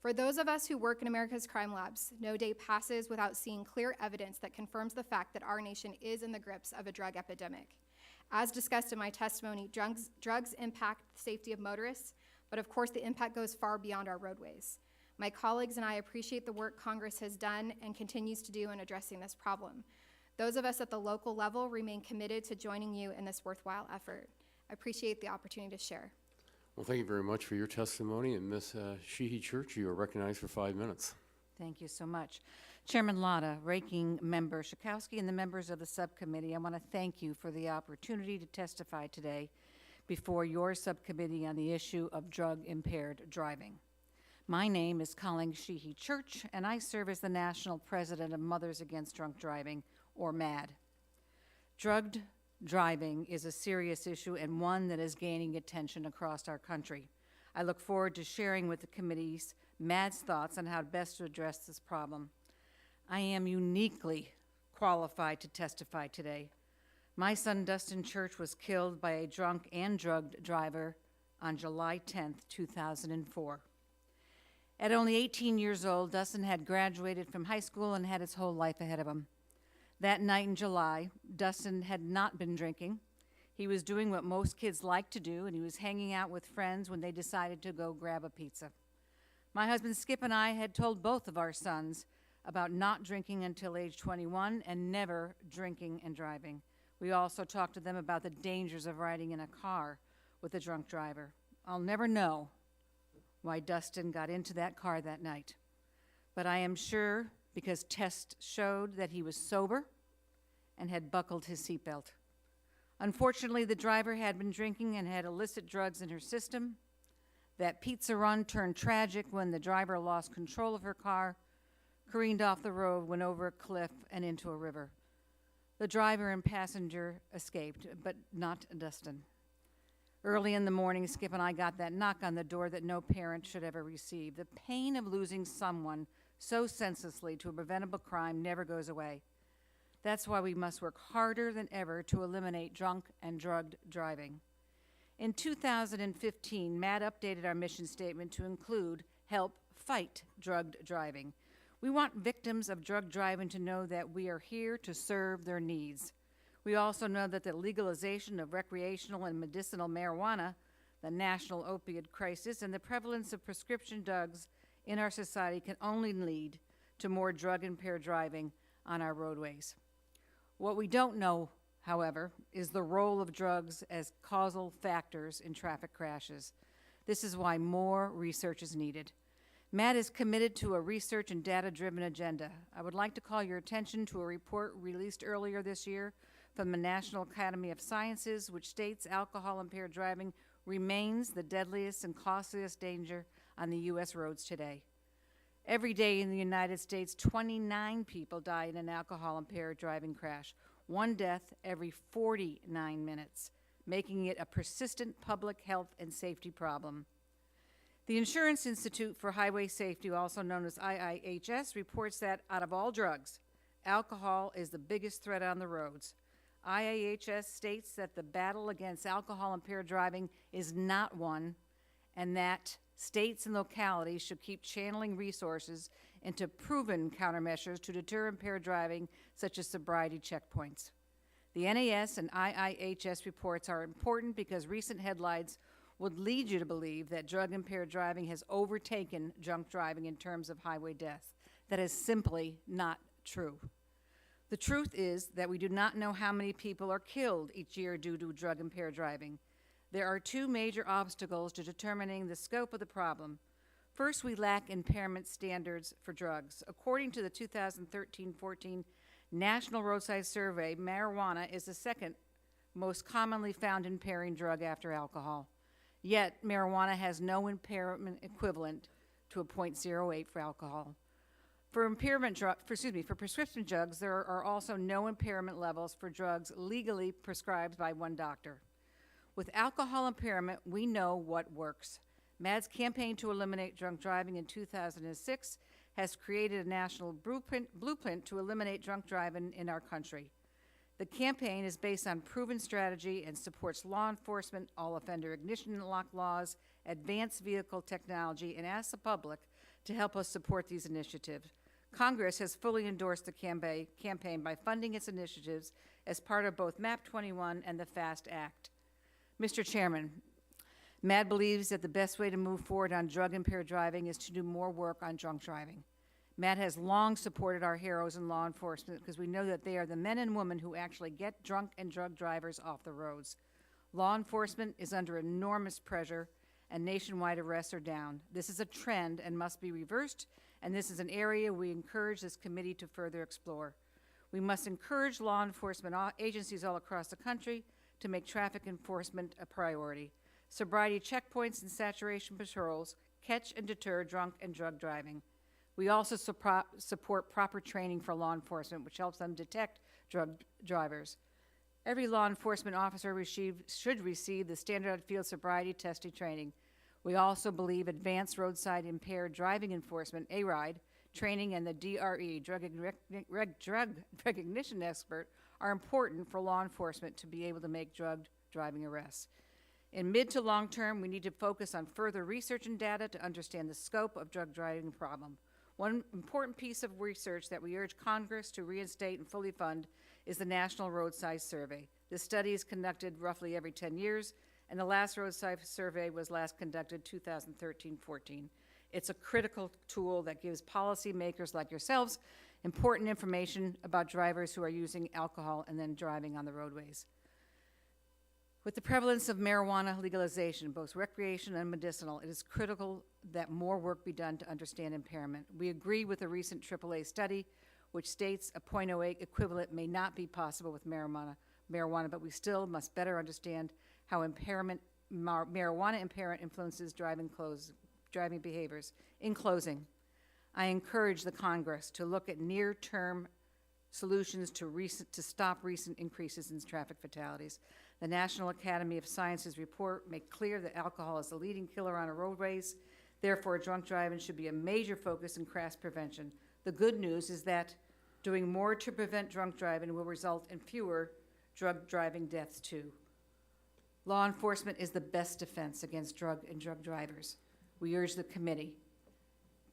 S12: For those of us who work in America's crime labs, no day passes without seeing clear evidence that confirms the fact that our nation is in the grips of a drug epidemic. As discussed in my testimony, drugs impact the safety of motorists, but of course the impact goes far beyond our roadways. My colleagues and I appreciate the work Congress has done and continues to do in addressing this problem. Those of us at the local level remain committed to joining you in this worthwhile effort. I appreciate the opportunity to share.
S7: Well, thank you very much for your testimony, and Ms. Sheehy Church, you are recognized for 5 minutes.
S13: Thank you so much. Chairman Lotta, Ranking Member Schakowsky, and the members of the subcommittee, I want to thank you for the opportunity to testify today before your subcommittee on the issue of drug-impaired driving. My name is Colleen Sheehy Church, and I serve as the National President of Mothers Against Drunk Driving, or MADD. Drugged driving is a serious issue and one that is gaining attention across our country. I look forward to sharing with the committee's MADD's thoughts on how best to address this problem. I am uniquely qualified to testify today. My son Dustin Church was killed by a drunk and drugged driver on July 10th, 2004. At only 18 years old, Dustin had graduated from high school and had his whole life ahead of him. That night in July, Dustin had not been drinking. He was doing what most kids like to do, and he was hanging out with friends when they decided to go grab a pizza. My husband Skip and I had told both of our sons about not drinking until age 21 and never drinking and driving. We also talked to them about the dangers of riding in a car with a drunk driver. I'll never know why Dustin got into that car that night, but I am sure because tests showed that he was sober and had buckled his seatbelt. Unfortunately, the driver had been drinking and had illicit drugs in her system. That pizza run turned tragic when the driver lost control of her car, careened off the road, went over a cliff, and into a river. The driver and passenger escaped, but not Dustin. Early in the morning, Skip and I got that knock on the door that no parent should ever receive. The pain of losing someone so senselessly to a preventable crime never goes away. That's why we must work harder than ever to eliminate drunk and drugged driving. In 2015, Matt updated our mission statement to include help fight drugged driving. We want victims of drug driving to know that we are here to serve their needs. We also know that the legalization of recreational and medicinal marijuana, the national opiate crisis, and the prevalence of prescription drugs in our society can only lead to more drug-impaired driving on our roadways. What we don't know, however, is the role of drugs as causal factors in traffic crashes. This is why more research is needed. Matt is committed to a research and data-driven agenda. I would like to call your attention to a report released earlier this year from the National Academy of Sciences, which states alcohol-impaired driving remains the deadliest and costliest danger on the U.S. roads today. Every day in the United States, 29 people die in an alcohol-impaired driving crash, one death every 49 minutes, making it a persistent public health and safety problem. The Insurance Institute for Highway Safety, also known as IIHS, reports that out of all drugs, alcohol is the biggest threat on the roads. IIHS states that the battle against alcohol-impaired driving is not won, and that states and localities should keep channeling resources into proven countermeasures to deter impaired driving, such as sobriety checkpoints. The NAS and IIHS reports are important because recent headlines would lead you to believe that drug-impaired driving has overtaken drunk driving in terms of highway deaths. That is simply not true. The truth is that we do not know how many people are killed each year due to drug-impaired driving. There are two major obstacles to determining the scope of the problem. First, we lack impairment standards for drugs. According to the 2013-14 National Roadside Survey, marijuana is the second most commonly found impairing drug after alcohol. Yet, marijuana has no impairment equivalent to a .08 for alcohol. For prescription drugs, there are also no impairment levels for drugs legally prescribed by one doctor. With alcohol impairment, we know what works. MAD's campaign to eliminate drunk driving in 2006 has created a national blueprint to eliminate drunk driving in our country. The campaign is based on proven strategy and supports law enforcement, all offender ignition lock laws, advanced vehicle technology, and asks the public to help us support these initiatives. Congress has fully endorsed the campaign by funding its initiatives as part of both MAP 21 and the FAST Act. Mr. Chairman, MAD believes that the best way to move forward on drug-impaired driving is to do more work on drunk driving. MAD has long supported our heroes in law enforcement because we know that they are the men and women who actually get drunk and drug drivers off the roads. Law enforcement is under enormous pressure, and nationwide arrests are down. This is a trend and must be reversed, and this is an area we encourage this committee to further explore. We must encourage law enforcement agencies all across the country to make traffic enforcement a priority. Sobriety checkpoints and saturation patrols catch and deter drunk and drug driving. We also support proper training for law enforcement, which helps them detect drug drivers. Every law enforcement officer should receive the standard field sobriety testing training. We also believe advanced roadside impaired driving enforcement, ARIDE, training and the DRE, drug recognition expert, are important for law enforcement to be able to make drug driving arrests. In mid to long term, we need to focus on further research and data to understand the scope of drug driving problem. One important piece of research that we urge Congress to reinstate and fully fund is the National Roadside Survey. This study is conducted roughly every 10 years, and the last roadside survey was last conducted 2013-14. It's a critical tool that gives policymakers like yourselves important information about drivers who are using alcohol and then driving on the roadways. With the prevalence of marijuana legalization, both recreation and medicinal, it is critical that more work be done to understand impairment. We agree with a recent AAA study which states a .08 equivalent may not be possible with marijuana, but we still must better understand how marijuana impairment influences driving behaviors. In closing, I encourage the Congress to look at near-term solutions to stop recent increases in traffic fatalities. The National Academy of Sciences report made clear that alcohol is the leading killer on our roadways. Therefore, drunk driving should be a major focus in crash prevention. The good news is that doing more to prevent drunk driving will result in fewer drug driving deaths too. Law enforcement is the best defense against drug drivers. We urge the committee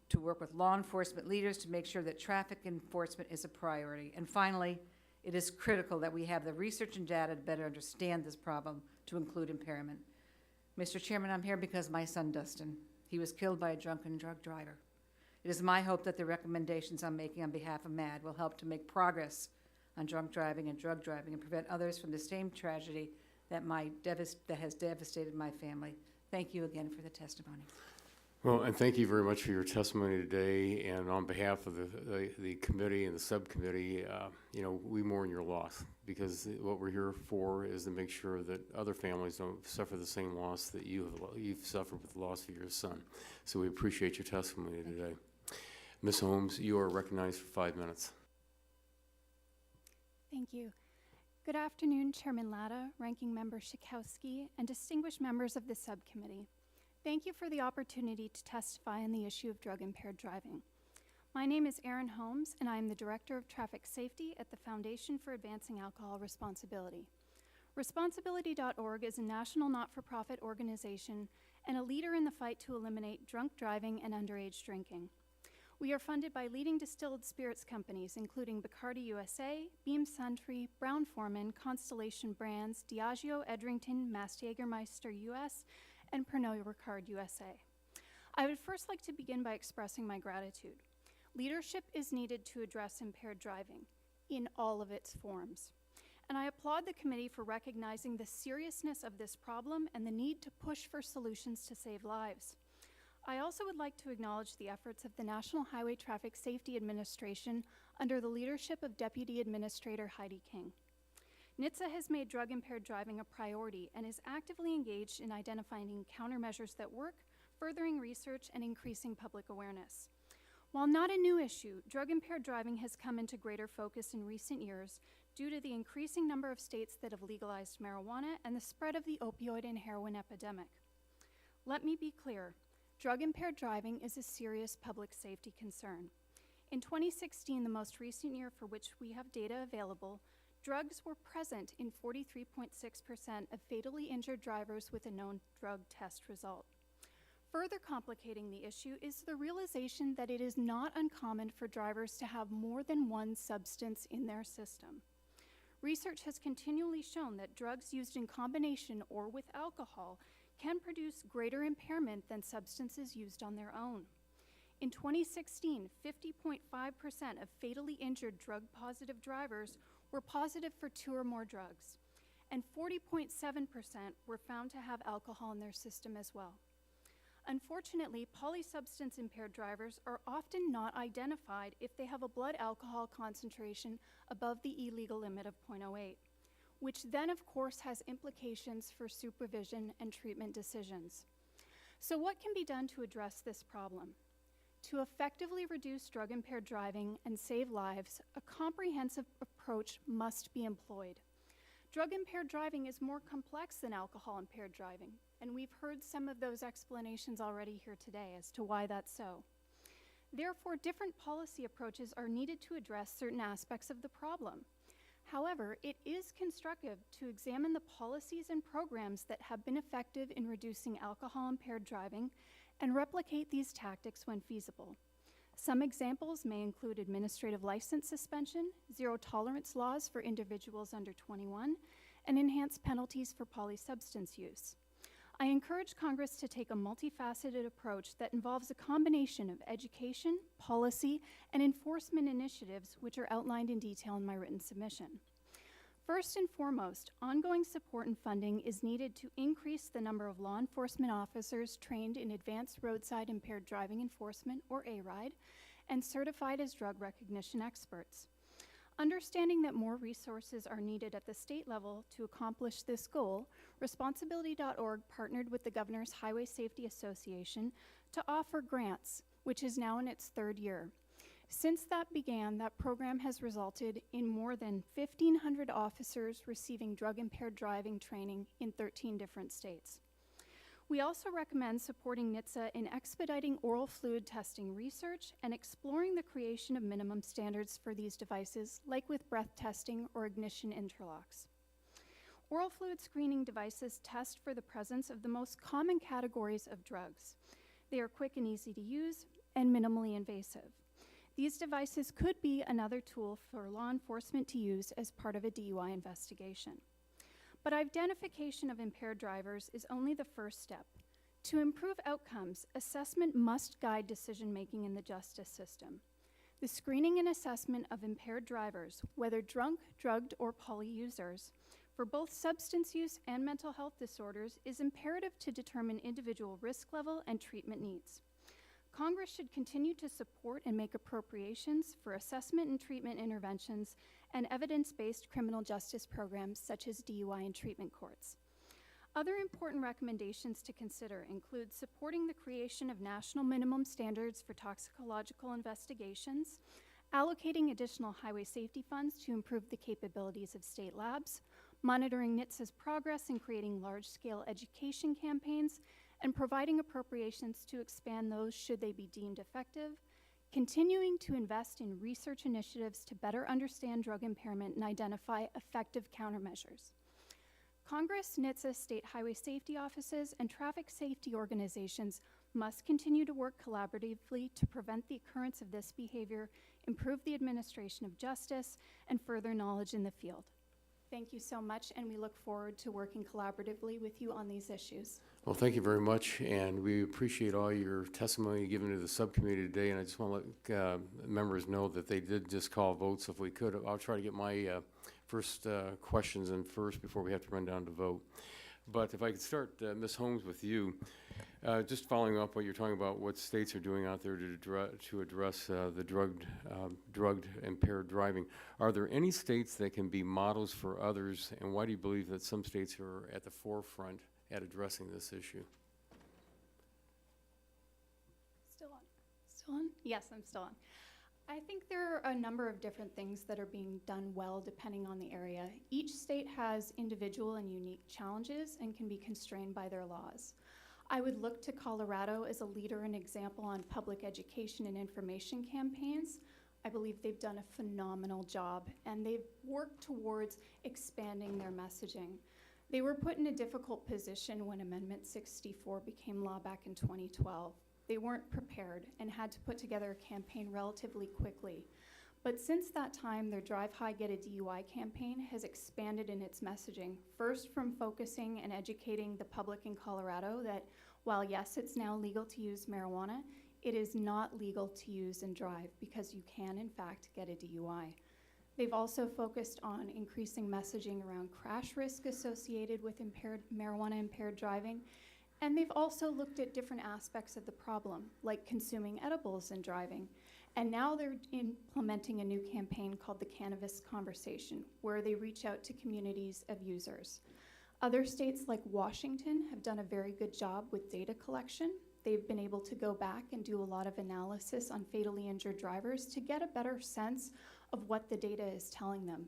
S13: to work with law enforcement leaders to make sure that traffic enforcement is a priority. And finally, it is critical that we have the research and data to better understand this problem, to include impairment. Mr. Chairman, I'm here because my son, Dustin, he was killed by a drunken drug driver. It is my hope that the recommendations I'm making on behalf of MAD will help to make progress on drunk driving and drug driving and prevent others from the same tragedy that has devastated my family. Thank you again for the testimony.
S7: Well, and thank you very much for your testimony today. And on behalf of the committee and the subcommittee, we mourn your loss, because what we're here for is to make sure that other families don't suffer the same loss that you've suffered with the loss of your son. So we appreciate your testimony today. Ms. Holmes, you are recognized for 5 minutes.
S14: Thank you. Good afternoon, Chairman Latta, Ranking Member Schakowsky, and distinguished members of the subcommittee. Thank you for the opportunity to testify on the issue of drug-impaired driving. My name is Erin Holmes, and I am the Director of Traffic Safety at the Foundation for Advancing Alcohol Responsibility. Responsibility.org is a national not-for-profit organization and a leader in the fight to eliminate drunk driving and underage drinking. We are funded by leading distilled spirits companies, including Bacardi USA, Beam Suntory, Brown-Forman, Constellation Brands, Diageo, Edrington, Mast Jägermeister US, and Pernod Ricard USA. I would first like to begin by expressing my gratitude. Leadership is needed to address impaired driving in all of its forms. And I applaud the committee for recognizing the seriousness of this problem and the need to push for solutions to save lives. I also would like to acknowledge the efforts of the National Highway Traffic Safety Administration under the leadership of Deputy Administrator Heidi King. NHTSA has made drug-impaired driving a priority and is actively engaged in identifying countermeasures that work, furthering research, and increasing public awareness. While not a new issue, drug-impaired driving has come into greater focus in recent years due to the increasing number of states that have legalized marijuana and the spread of the opioid and heroin epidemic. Let me be clear. Drug-impaired driving is a serious public safety concern. In 2016, the most recent year for which we have data available, drugs were present in 43.6% of fatally injured drivers with a known drug test result. Further complicating the issue is the realization that it is not uncommon for drivers to have more than one substance in their system. Research has continually shown that drugs used in combination or with alcohol can produce greater impairment than substances used on their own. In 2016, 50.5% of fatally injured drug-positive drivers were positive for 2 or more drugs, and 40.7% were found to have alcohol in their system as well. Unfortunately, polysubstance impaired drivers are often not identified if they have a blood alcohol concentration above the illegal limit of 0.08, which then of course has implications for supervision and treatment decisions. So what can be done to address this problem? To effectively reduce drug-impaired driving and save lives, a comprehensive approach must be employed. Drug-impaired driving is more complex than alcohol-impaired driving, and we've heard some of those explanations already here today as to why that's so. Therefore, different policy approaches are needed to address certain aspects of the problem. However, it is constructive to examine the policies and programs that have been effective in reducing alcohol-impaired driving and replicate these tactics when feasible. Some examples may include administrative license suspension, zero-tolerance laws for individuals under 21, and enhanced penalties for polysubstance use. I encourage Congress to take a multifaceted approach that involves a combination of education, policy, and enforcement initiatives, which are outlined in detail in my written submission. First and foremost, ongoing support and funding is needed to increase the number of law enforcement officers trained in advanced roadside impaired driving enforcement, or ARIDE, and certified as drug recognition experts. Understanding that more resources are needed at the state level to accomplish this goal, Responsibility.org partnered with the Governor's Highway Safety Association to offer grants, which is now in its third year. Since that began, that program has resulted in more than 1,500 officers receiving drug-impaired driving training in 13 different states. We also recommend supporting NHTSA in expediting oral fluid testing research and exploring the creation of minimum standards for these devices, like with breath testing or ignition interlocks. Oral fluid screening devices test for the presence of the most common categories of drugs. They are quick and easy to use and minimally invasive. These devices could be another tool for law enforcement to use as part of a DUI investigation. But identification of impaired drivers is only the first step. To improve outcomes, assessment must guide decision-making in the justice system. The screening and assessment of impaired drivers, whether drunk, drugged, or poly users, for both substance use and mental health disorders is imperative to determine individual risk level and treatment needs. Congress should continue to support and make appropriations for assessment and treatment interventions and evidence-based criminal justice programs such as DUI and treatment courts. Other important recommendations to consider include supporting the creation of national minimum standards for toxicological investigations, allocating additional highway safety funds to improve the capabilities of state labs, monitoring NHTSA's progress in creating large-scale education campaigns, and providing appropriations to expand those should they be deemed effective, continuing to invest in research initiatives to better understand drug impairment and identify effective countermeasures. Congress, NHTSA, state highway safety offices, and traffic safety organizations must continue to work collaboratively to prevent the occurrence of this behavior, improve the administration of justice, and further knowledge in the field. Thank you so much, and we look forward to working collaboratively with you on these issues.
S7: Well, thank you very much, and we appreciate all your testimony given to the subcommittee today, and I just want to let members know that they did just call votes. If we could, I'll try to get my first questions in first before we have to run down to vote. But if I could start, Ms. Holmes, with you, just following up what you're talking about, what states are doing out there to address the drugged impaired driving. Are there any states that can be models for others, and why do you believe that some states are at the forefront at addressing this issue?
S14: Still on? Still on? Yes, I'm still on. I think there are a number of different things that are being done well depending on the area. Each state has individual and unique challenges and can be constrained by their laws. I would look to Colorado as a leader and example on public education and information campaigns. I believe they've done a phenomenal job, and they've worked towards expanding their messaging. They were put in a difficult position when Amendment 64 became law back in 2012. They weren't prepared and had to put together a campaign relatively quickly. But since that time, their Drive High, Get a DUI campaign has expanded in its messaging, first from focusing and educating the public in Colorado that while yes, it's now legal to use marijuana, it is not legal to use and drive because you can, in fact, get a DUI. They've also focused on increasing messaging around crash risk associated with marijuana-impaired driving, and they've also looked at different aspects of the problem, like consuming edibles and driving. And now they're implementing a new campaign called the Cannabis Conversation, where they reach out to communities of users. Other states like Washington have done a very good job with data collection. They've been able to go back and do a lot of analysis on fatally injured drivers to get a better sense of what the data is telling them.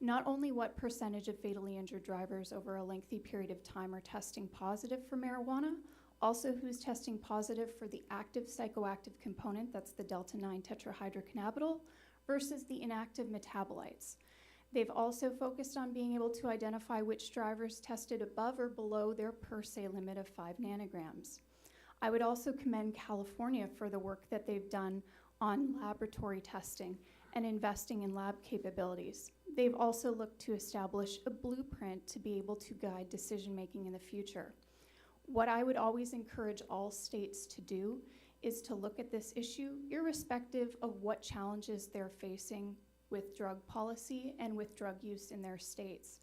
S14: Not only what percentage of fatally injured drivers over a lengthy period of time are testing positive for marijuana, also who's testing positive for the active psychoactive component, that's the delta-9 tetrahydrocannabinol, versus the inactive metabolites. They've also focused on being able to identify which drivers tested above or below their per se limit of 5 nanograms. I would also commend California for the work that they've done on laboratory testing and investing in lab capabilities. They've also looked to establish a blueprint to be able to guide decision-making in the future. What I would always encourage all states to do is to look at this issue irrespective of what challenges they're facing with drug policy and with drug use in their states.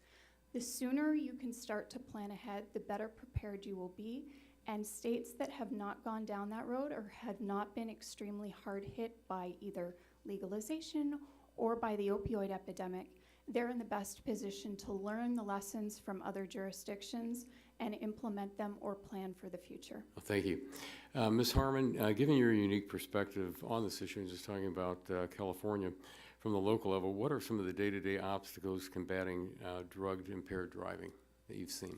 S14: The sooner you can start to plan ahead, the better prepared you will be. And states that have not gone down that road or have not been extremely hard hit by either legalization or by the opioid epidemic, they're in the best position to learn the lessons from other jurisdictions and implement them or plan for the future.
S7: Well, thank you. Ms. Harmon, given your unique perspective on this issue, and just talking about California from the local level, what are some of the day-to-day obstacles combating drug-impaired driving that you've seen?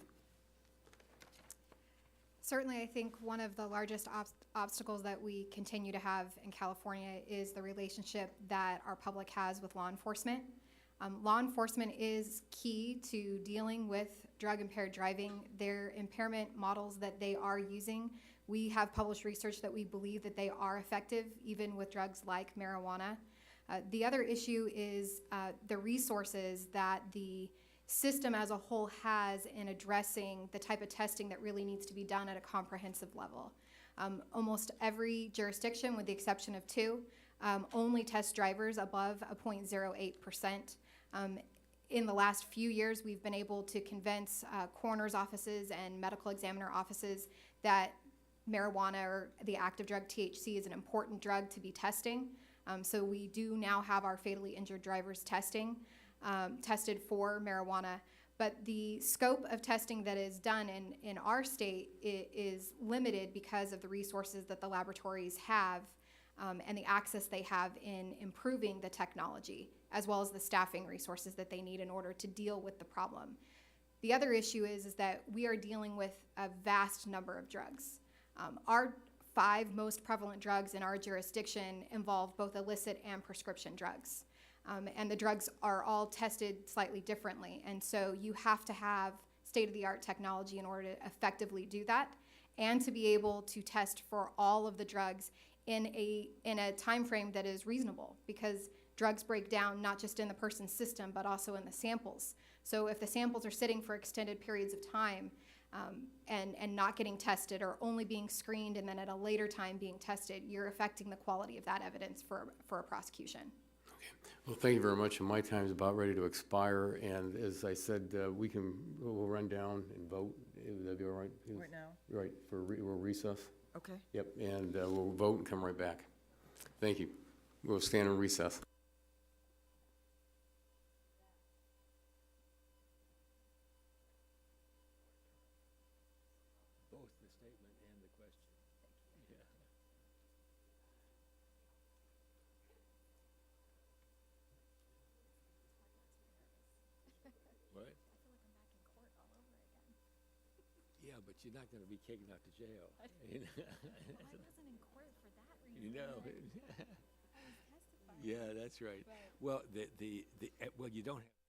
S12: Certainly, I think one of the largest obstacles that we continue to have in California is the relationship that our public has with law enforcement. Law enforcement is key to dealing with drug-impaired driving. Their impairment models that they are using, we have published research that we believe that they are effective, even with drugs like marijuana. The other issue is the resources that the system as a whole has in addressing the type of testing that really needs to be done at a comprehensive level. Almost every jurisdiction, with the exception of 2, only test drivers above a 0.08%. In the last few years, we've been able to convince coroner's offices and medical examiner offices that marijuana or the active drug THC is an important drug to be testing. So we do now have our fatally injured drivers tested for marijuana, but the scope of testing that is done in our state is limited because of the resources that the laboratories have and the access they have in improving the technology, as well as the staffing resources that they need in order to deal with the problem. The other issue is that we are dealing with a vast number of drugs. Our 5 most prevalent drugs in our jurisdiction involve both illicit and prescription drugs. And the drugs are all tested slightly differently. And so you have to have state-of-the-art technology in order to effectively do that, and to be able to test for all of the drugs in a time frame that is reasonable, because drugs break down not just in the person's system, but also in the samples. So if the samples are sitting for extended periods of time and not getting tested, or only being screened and then at a later time being tested, you're affecting the quality of that evidence for a prosecution.
S7: Well, thank you very much. And my time is about ready to expire. And as I said, we'll run down and vote. Would that be all right?
S8: Right now?
S7: Right, we'll recess.
S8: Okay.
S7: Yep, and we'll vote and come right back. Thank you. We'll stand in recess.
S11: Both the statement and the question. Yeah. What? I feel like I'm back in court all over again. Yeah, but you're not going to be taken out to jail.
S12: I wasn't in court for that reason.
S11: You know.
S12: I was testifying.
S11: Yeah, that's right.
S12: But
S11: well, well, you don't have.